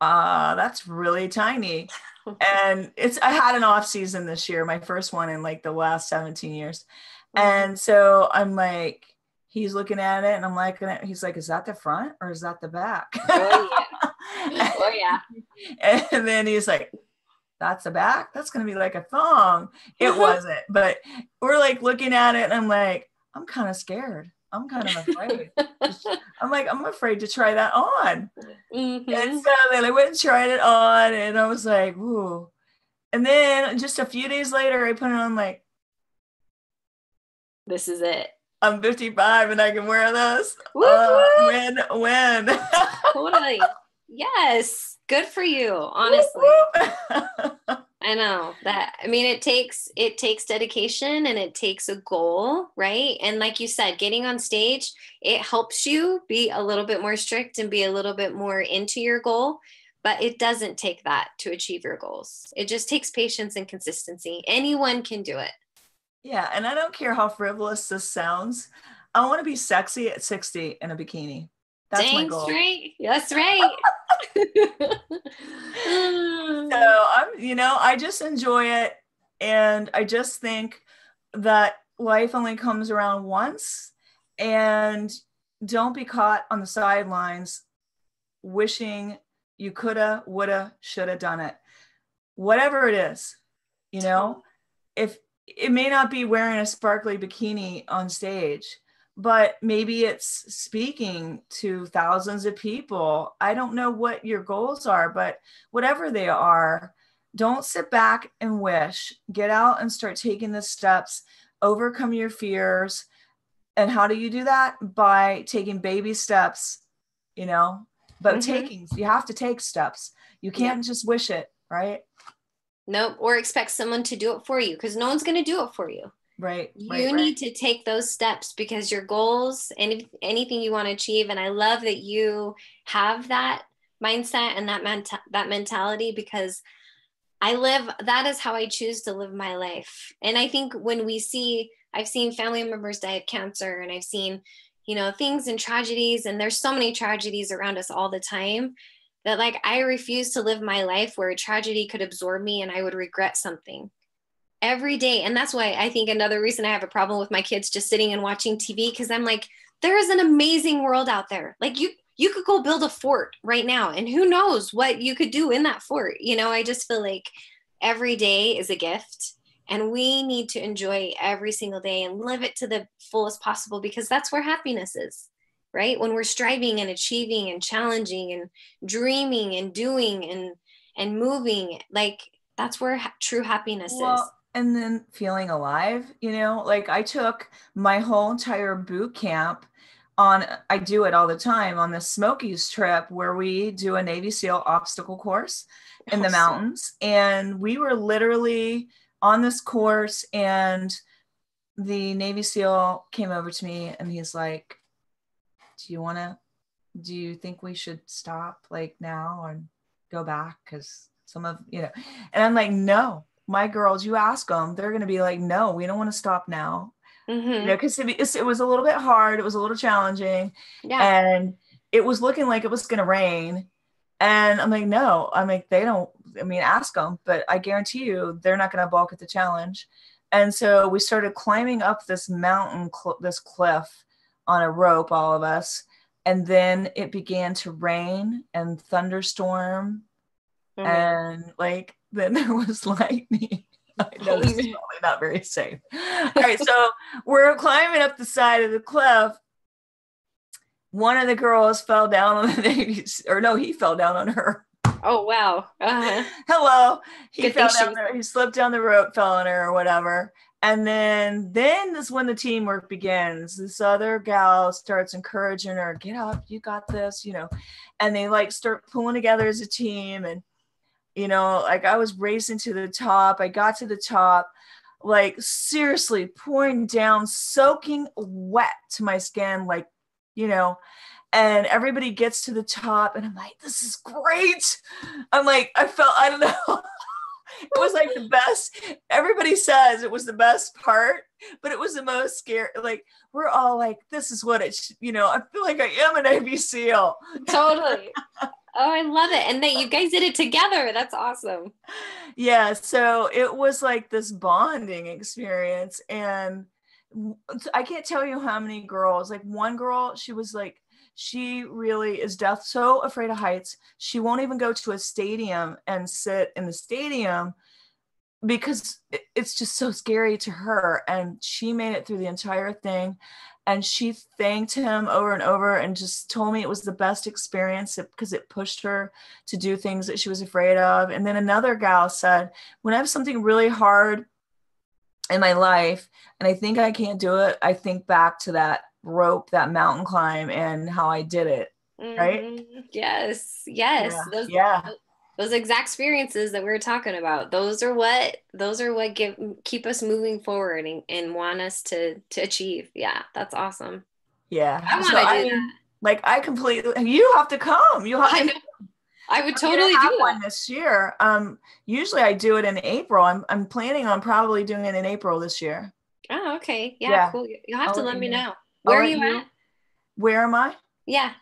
that's really tiny. And I had an off season this year, my first one in like the last 17 years. And so I'm like, he's looking at it and I'm like, he's like, is that the front or is that the back? Oh yeah. Oh yeah. And then he's like, that's the back? That's going to be like a thong. It wasn't, but we're like looking at it and I'm like, I'm kind of scared. I'm kind of afraid. I'm afraid to try that on. Mm-hmm. And so then I went and tried it on and I was like, ooh. And then just a few days later, I put it on like, this is it. I'm 55 and I can wear this. When? Totally. Yes. Good for you, honestly. I know that. I mean, it takes dedication and it takes a goal, right? And like you said, getting on stage, it helps you be a little bit more strict and be a little bit more into your goal, but it doesn't take that to achieve your goals. It just takes patience and consistency. Anyone can do it. Yeah, and I don't care how frivolous this sounds. I want to be sexy at 60 in a bikini. That's my goal. Straight. That's right. So I just enjoy it. And I just think that life only comes around once, and don't be caught on the sidelines wishing you coulda, woulda, shoulda done it. whatever it is, you know, if it may not be wearing a sparkly bikini on stage, but maybe it's speaking to thousands of people. I don't know what your goals are, but whatever they are, don't sit back and wish. Get out and start taking the steps, overcome your fears. And how do you do that? By taking baby steps, you know, but you have to take steps. You can't just wish it, right? Nope. Or expect someone to do it for you, because no one's going to do it for you. Right. You need to take those steps, because your goals and anything you want to achieve. And I love that you have that mindset and that mentality, because that is how I choose to live my life. And I think when I've seen family members die of cancer, and I've seen, you know, things and tragedies, and there's so many tragedies around us all the time, that like, I refuse to live my life where a tragedy could absorb me and I would regret something every day. And that's why I think another reason I have a problem with my kids just sitting and watching TV, because I'm like, there is an amazing world out there. Like you could go build a fort right now, and who knows what you could do in that fort. You know, I just feel like every day is a gift, and we need to enjoy every single day and live it to the fullest possible, because that's where happiness is, right? When we're striving and achieving and challenging and dreaming and doing and moving, like that's where true happiness is. And then feeling alive, you know, like I took my whole entire boot camp I do it all the time on the Smokies trip, where we do a Navy SEAL obstacle course in the mountains. And we were literally on this course, and the Navy SEAL came over to me and he's like, do you think we should stop like now and go back? Cause some of, you know, and I'm like, no, my girls, you ask them, they're going to be like, no, we don't want to stop now. You know, because it was a little bit hard. It was a little challenging. Yeah. And it was looking like it was going to rain. And I'm like, no, I'm like, ask them, but I guarantee you they're not going to balk at the challenge. And so we started climbing up this mountain, this cliff on a rope, all of us. And then it began to rain and thunderstorm. And like, then there was lightning. I know this is probably not very safe. All right, so we're climbing up the side of the cliff. One of the girls fell down on the Navy, or no, he fell down on her. Oh, wow. Hello. He fell down there. He slipped down the rope, fell on her or whatever. And then is when the teamwork begins. This other gal starts encouraging her, get up, you got this, you know, and they like start pulling together as a team. And you know, like I was racing to the top. I got to the top, like seriously pouring down, soaking wet to my skin, like, you know, and everybody gets to the top and I'm like, this is great. I'm like, I don't know. It was like the best. Everybody says it was the best part, but it was the most scary. Like, we're all like, this is what it's, you know, I feel like I am an Navy SEAL. Totally. Oh, I love it. And that you guys did it together. That's awesome. Yeah. So it was like this bonding experience. And I can't tell you how many girls, like one girl, she was like, she really is so afraid of heights. She won't even go to a stadium and sit in the stadium because it's just so scary to her. And she made it through the entire thing. And she thanked him over and over and just told me it was the best experience because it pushed her to do things that she was afraid of. And then another gal said, when I have something really hard in my life and I think I can't do it, I think back to that rope, that mountain climb and how I did it. Right? Yes. Yeah. Those exact experiences that we were talking about, those are what keep us moving forward and want us to achieve. Yeah, that's awesome. Yeah. I want to do that. Like you have to come. I would totally do that. One this year. Usually I do it in April. I'm planning on probably doing it in April this year. Oh, okay. Yeah. Cool. You'll have to let me know. Where are you at? Where am I? Yeah.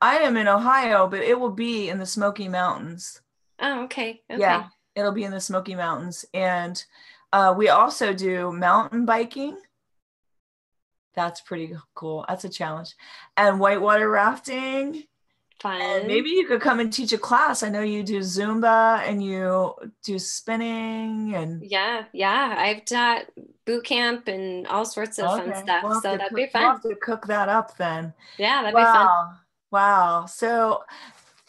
I am in Ohio, but it will be in the Smoky Mountains. Oh, okay. Yeah, it'll be in the Smoky Mountains. And we also do mountain biking. That's pretty cool. That's a challenge. And whitewater rafting. Fun. Maybe you could come and teach a class. I know you do Zumba and you do spinning and yeah. I've taught boot camp and all sorts of fun stuff. So that'd be fun. We'll have to cook that up then. Yeah, that'd be fun. Wow. So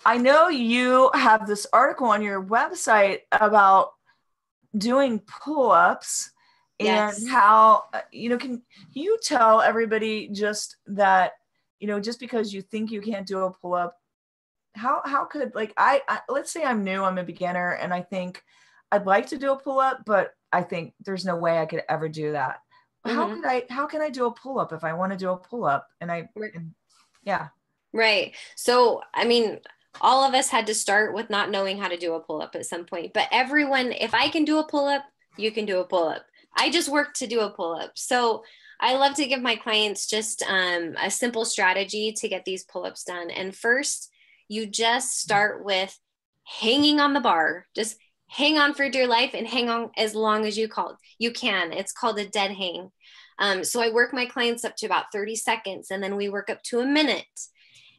I know you have this article on your website about doing pull-ups and how, can you tell everybody just that, just because you think you can't do a pull-up, how could, like, I let's say I'm new, I'm a beginner, and I think I'd like to do a pull-up, but I think there's no way I could ever do that. How can I do a pull-up if I want to do a pull-up? Right. So, I mean, all of us had to start with not knowing how to do a pull-up at some point, but everyone, if I can do a pull-up, you can do a pull-up. I just worked to do a pull-up. So I love to give my clients just a simple strategy to get these pull-ups done. And first, you just start with hanging on the bar. Just hang on for dear life and hang on as long as you can. It's called a dead hang. So I work my clients up to about 30 seconds, and then we work up to a minute.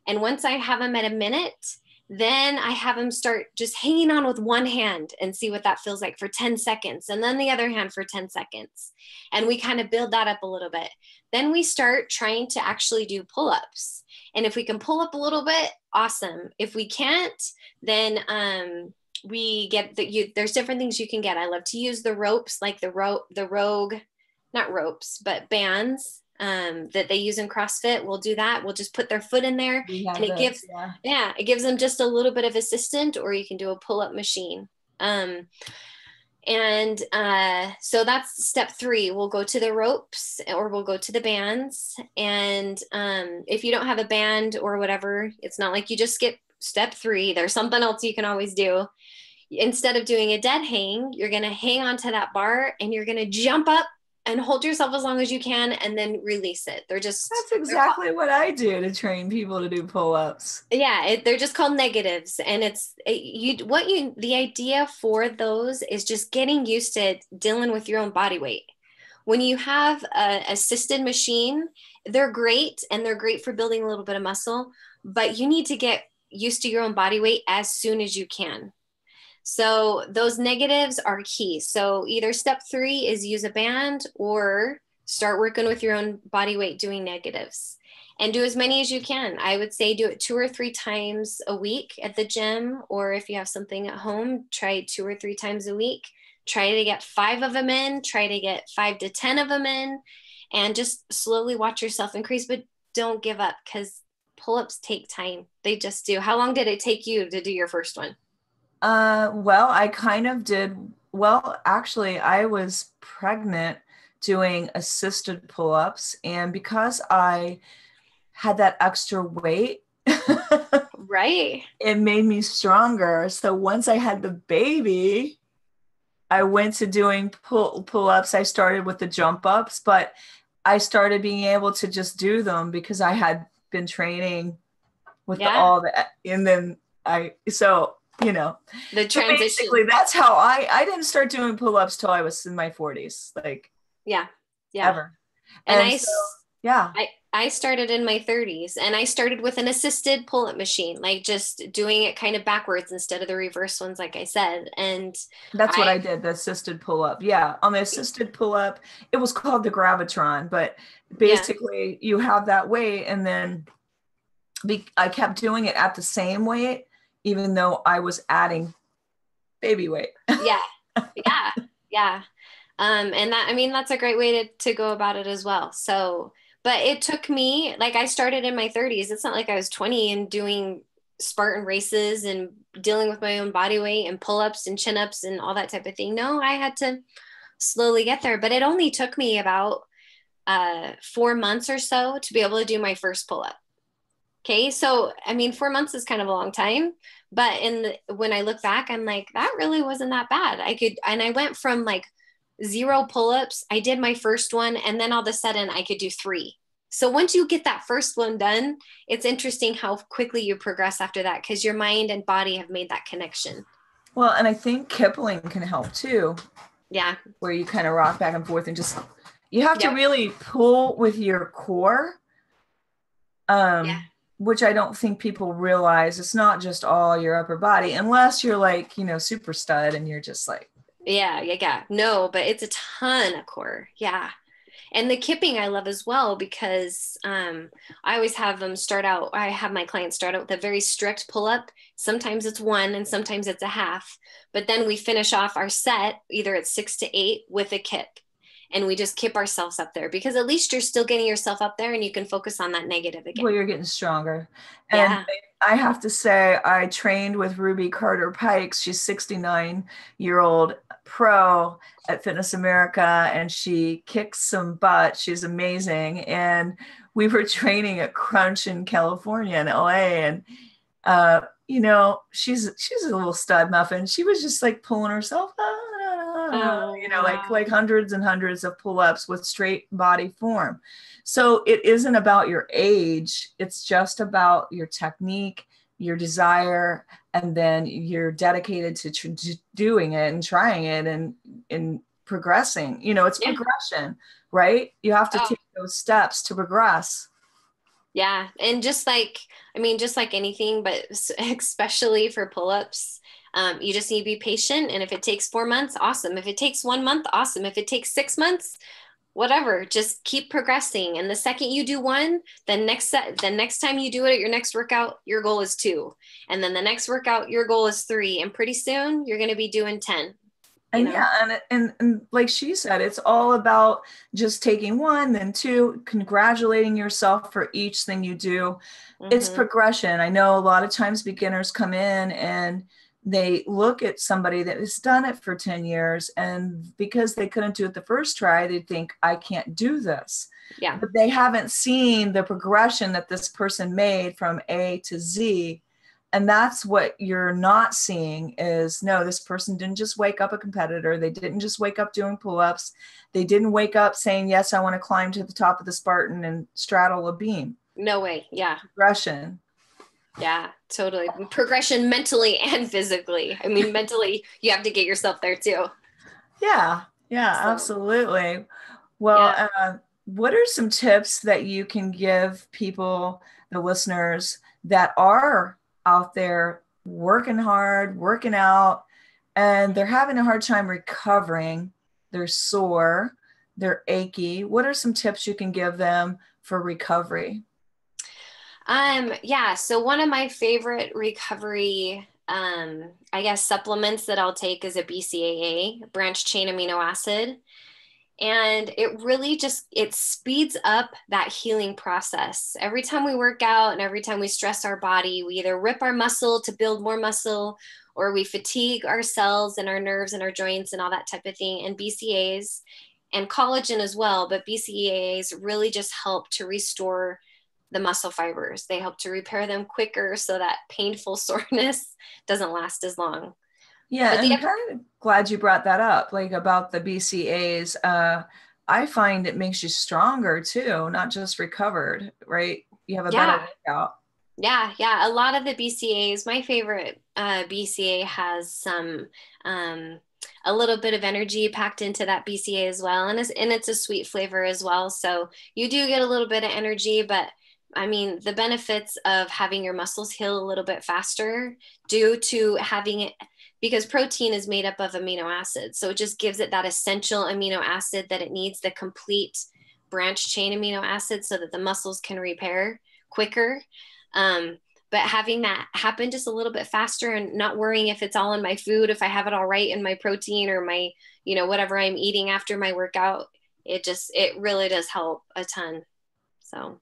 And once I have them at a minute, then I have them start just hanging on with one hand and see what that feels like for 10 seconds. And then the other hand for 10 seconds. And we kind of build that up a little bit. Then we start trying to actually do pull-ups. And if we can pull up a little bit, awesome. If we can't, then we get there's different things you can get. I love to use the ropes, like the Rogue, not ropes, but bands that they use in CrossFit. We'll do that. We'll just put their foot in there, and it gives them just a little bit of assistance, or you can do a pull-up machine. So that's step 3. We'll go to the ropes, or we'll go to the bands. And if you don't have a band or whatever, it's not like you just skip step 3. There's something else you can always do. Instead of doing a dead hang, you're going to hang onto that bar, and you're going to jump up and hold yourself as long as you can, and then release it. That's exactly what I do to train people to do pull-ups. Yeah, they're just called negatives. And the idea for those is just getting used to dealing with your own body weight. When you have an assisted machine, they're great, and they're great for building a little bit of muscle, but you need to get used to your own body weight as soon as you can. So those negatives are key. So either step 3 is use a band, or start working with your own body weight doing negatives, and do as many as you can. I would say do it 2 or 3 times a week at the gym, or if you have something at home, try 2 or 3 times a week. Try to get 5 of them in, try to get 5 to 10 of them in, and just slowly watch yourself increase, but don't give up, because pull-ups take time. They just do. How long did it take you to do your first one? Well, I kind of did. Well, actually, I was pregnant doing assisted pull-ups, and because I had that extra weight, right, it made me stronger. So once I had the baby, I went to doing pull-ups. I started with the jump ups, but I started being able to just do them because I had been training with and then the transition. So basically, that's how I didn't start doing pull-ups till I was in my 40s, ever. And I started in my 30s, and I started with an assisted pull-up machine, like just doing it kind of backwards instead of the reverse ones, like I said. And that's what I did, the assisted pull-up. Yeah, on the assisted pull-up, it was called the Gravitron, but basically you have that weight, and then I kept doing it at the same weight, even though I was adding baby weight. Yeah. And that's a great way to go about it as well. So, but it took me, like, I started in my 30s. It's not like I was 20 and doing Spartan races and dealing with my own body weight and pull-ups and chin-ups and all that type of thing. No, I had to slowly get there, but it only took me about 4 months or so to be able to do my first pull-up. Okay. So, 4 months is kind of a long time, but when I look back, I'm like, that really wasn't that bad. I went from like 0 pull-ups. I did my first one, and then all of a sudden I could do 3. So once you get that first one done, it's interesting how quickly you progress after that, because your mind and body have made that connection. Well, and I think Kipling can help too. Yeah. Where you kind of rock back and forth, and just, you have to really pull with your core. which I don't think people realize. It's not just all your upper body, unless you're like, super stud and you're just like, Yeah. No, but it's a ton of core. Yeah. And the kipping I love as well because I always have them start out. I have my clients start out with a very strict pull up. Sometimes it's one and sometimes it's a half. But then we finish off our set either at 6 to 8 with a kip. And we just kip ourselves up there because at least you're still getting yourself up there and you can focus on that negative again. well, you're getting stronger. And Yeah. I have to say, I trained with Ruby Carter Pikes. She's 69-year-old pro at Fitness America, and she kicks some butt. She's amazing. And we were training at Crunch in California in LA. And she's a little stud muffin. She was just like pulling herself, like hundreds and hundreds of pull-ups with straight body form. So it isn't about your age. It's just about your technique, your desire, and then you're dedicated to doing it and trying it and progressing. It's progression, right? You have to take those steps to progress. Yeah. And just like anything, but especially for pull-ups, you just need to be patient. And if it takes 4 months, awesome. If it takes 1 month, awesome. If it takes 6 months, whatever, just keep progressing. And the second you do one, the next time you do it at your next workout, your goal is 2. And then the next workout, your goal is 3. And pretty soon you're going to be doing 10. And and like she said, it's all about just taking 1, then 2, congratulating yourself for each thing you do. Mm-hmm. It's progression. I know a lot of times beginners come in and they look at somebody that has done it for 10 years, and because they couldn't do it the first try, they think, I can't do this. Yeah. But they haven't seen the progression that this person made from A to Z. And that's what you're not seeing is, no, this person didn't just wake up a competitor. They didn't just wake up doing pull-ups. They didn't wake up saying, yes, I want to climb to the top of the Spartan and straddle a beam. No way. Yeah. Progression. Yeah, totally. Progression mentally and physically. I mean, mentally, you have to get yourself there too. Yeah, absolutely. Well, what are some tips that you can give people, the listeners that are out there working hard, working out, and they're having a hard time recovering? They're sore, they're achy. What are some tips you can give them for recovery? So one of my favorite recovery, supplements that I'll take is a BCAA, branched chain amino acid. And it really it speeds up that healing process. Every time we work out and every time we stress our body, we either rip our muscle to build more muscle, or we fatigue our cells and our nerves and our joints and all that type of thing. And BCAAs and collagen as well, but BCAAs really just help to restore the muscle fibers. They help to repair them quicker so that painful soreness doesn't last as long. Yeah, and I'm kind of glad you brought that up, like about the BCAAs. I find it makes you stronger too, not just recovered, right? You have a better workout. Yeah. A lot of the BCAAs, my favorite BCAA has some a little bit of energy packed into that BCAA as well, and it's a sweet flavor as well. So you do get a little bit of energy, but I mean, the benefits of having your muscles heal a little bit faster due to having it, because protein is made up of amino acids. So it just gives it that essential amino acid that it needs, the complete branched chain amino acid, so that the muscles can repair quicker. But having that happen just a little bit faster and not worrying if it's all in my food, if I have it all right in my protein or my, whatever I'm eating after my workout, it really does help a ton. So.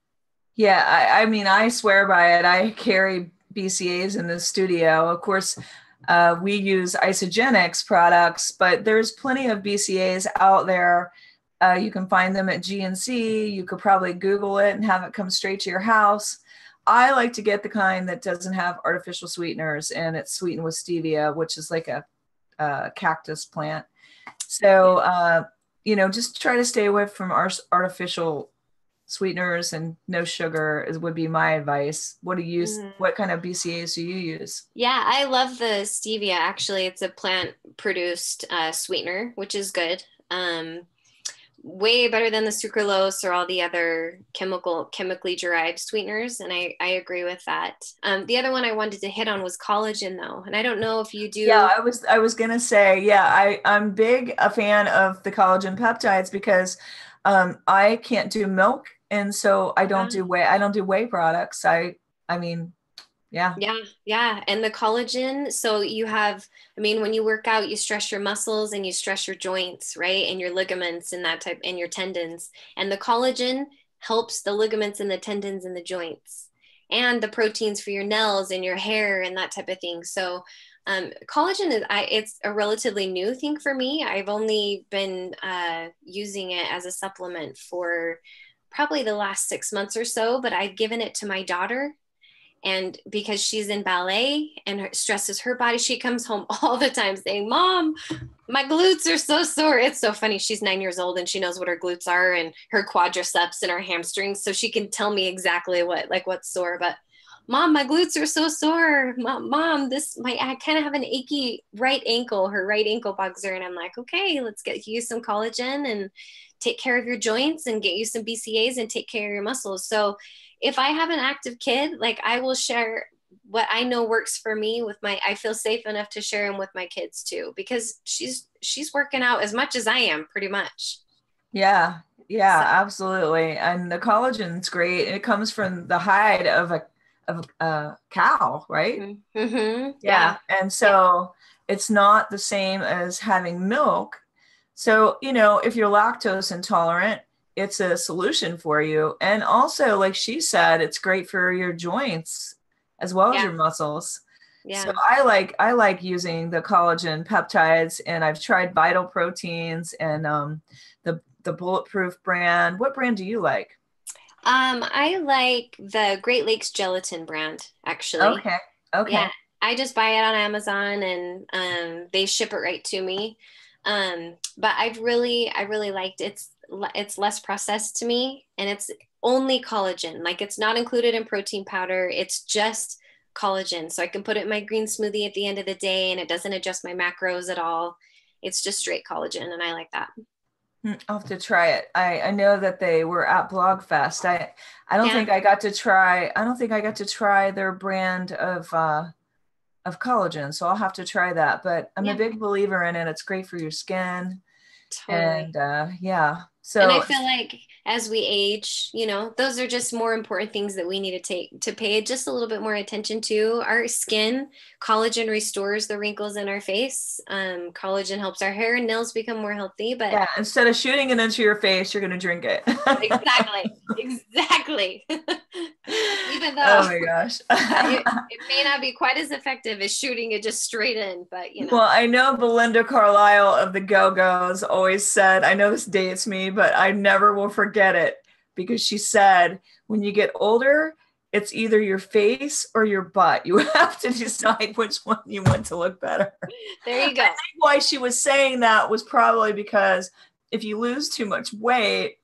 Yeah, I mean, I swear by it. I carry BCAAs in the studio. Of course, we use Isogenics products, but there's plenty of BCAAs out there. You can find them at GNC. You could probably Google it and have it come straight to your house. I like to get the kind that doesn't have artificial sweeteners, and it's sweetened with stevia, which is like a cactus plant. So, just try to stay away from artificial sweeteners and no sugar would be my advice. What do you use? Mm-hmm. What kind of BCAAs do you use? Yeah, I love the stevia. Actually, it's a plant produced sweetener, which is good. way better than the sucralose or all the other chemically derived sweeteners. And I agree with that. The other one I wanted to hit on was collagen though. And I don't know if you do. Yeah, I was gonna say, yeah, I'm big a fan of the collagen peptides because I can't do milk, and so I don't do whey products. I mean, yeah. Yeah. And the collagen, so you have, I mean, when you work out, you stress your muscles and you stress your joints, right? And your ligaments and that type, and your tendons. And the collagen helps the ligaments and the tendons and the joints and the proteins for your nails and your hair and that type of thing. So collagen it's a relatively new thing for me. I've only been using it as a supplement for probably the last 6 months or so, but I've given it to my daughter. And because she's in ballet and stresses her body, she comes home all the time saying, Mom, my glutes are so sore. It's so funny. She's 9 years old and she knows what her glutes are and her quadriceps and her hamstrings. So she can tell me exactly what's sore. But Mom, my glutes are so sore. Mom, I kind of have an achy right ankle. Her right ankle bugs her. And I'm like, okay, let's get you some collagen and take care of your joints and get you some BCAAs and take care of your muscles. So if I have an active kid, like I will share what I know works for me I feel safe enough to share them with my kids too, because she's working out as much as I am pretty much. Yeah, absolutely. And the collagen's great. It comes from the hide of a cow, right? Mm-hmm. Yeah. And so it's not the same as having milk. So, if you're lactose intolerant, it's a solution for you. And also, like she said, it's great for your joints as well as your muscles. Yeah. So I like using the collagen peptides, and I've tried Vital Proteins and the Bulletproof brand. What brand do you like? I like the Great Lakes Gelatin brand, actually. Okay. Yeah, I just buy it on Amazon and they ship it right to me. But I really liked it. It's less processed to me, and it's only collagen. Like it's not included in protein powder. It's just collagen. So I can put it in my green smoothie at the end of the day and it doesn't adjust my macros at all. It's just straight collagen and I like that. I'll have to try it. I know that they were at Blogfest. I don't think I got to try their brand of collagen, so I'll have to try that. But I'm a big believer in it. It's great for your skin. Totally. And so, and I feel like as we age, those are just more important things that we need to pay just a little bit more attention to. Our skin, collagen restores the wrinkles in our face. Collagen helps our hair and nails become more healthy. But instead of shooting it into your face, you're going to drink it. Exactly. Even though, oh my gosh, it may not be quite as effective as shooting it just straight in, but Well, I know Belinda Carlisle of the Go-Go's always said, I know this dates me, but I never will forget it, because she said, when you get older, it's either your face or your butt. You have to decide which one you want to look better. There you go. I think why she was saying that was probably because if you lose too much weight,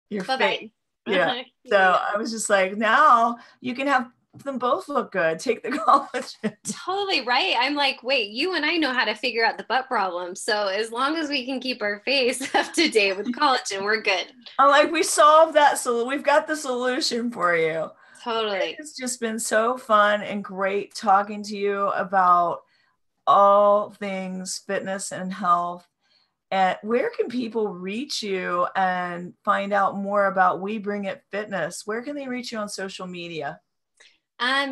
your face. Yeah. So I was just like, now you can have them both look good. Take the collagen. Totally right. I'm like, wait, you and I know how to figure out the butt problem. So as long as we can keep our face up to date with collagen, we're good. I'm like, we solved that. So we've got the solution for you. Totally. It's just been so fun and great talking to you about all things fitness and health. And where can people reach you and find out more about We Bring It Fitness? Where can they reach you on social media?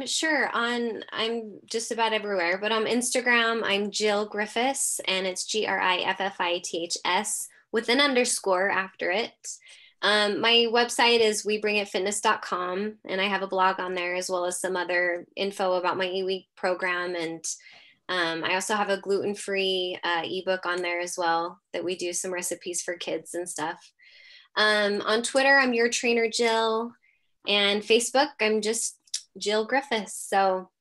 Sure. I'm just about everywhere, but on Instagram, I'm Jill Griffiths, and it's GRIFFITHS with an underscore after it. My website is webringitfitness.com, and I have a blog on there as well as some other info about my e-week program. And I also have a gluten-free ebook on there as well that we do some recipes for kids and stuff. On Twitter, I'm Your Trainer Jill, and Facebook, I'm just Jill Griffiths. So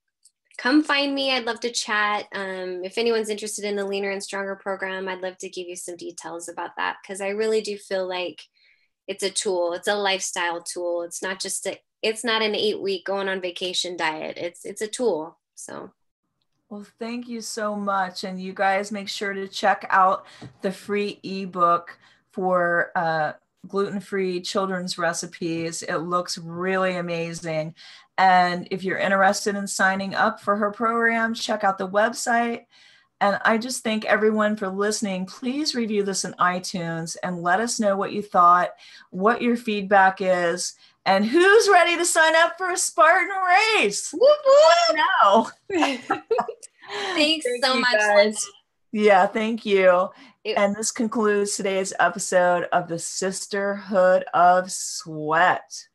come find me. I'd love to chat. If anyone's interested in the Leaner and Stronger program, I'd love to give you some details about that, because I really do feel like it's a tool. It's a lifestyle tool. It's not it's not an 8-week going on vacation diet. It's a tool. So. Well, thank you so much. And you guys make sure to check out the free ebook for gluten-free children's recipes. It looks really amazing. And if you're interested in signing up for her program, check out the website. And I just thank everyone for listening. Please review this in iTunes and let us know what you thought, what your feedback is, and who's ready to sign up for a Spartan race. No. Thanks so much, guys. Yeah, thank you. And this concludes today's episode of the Sisterhood of Sweat.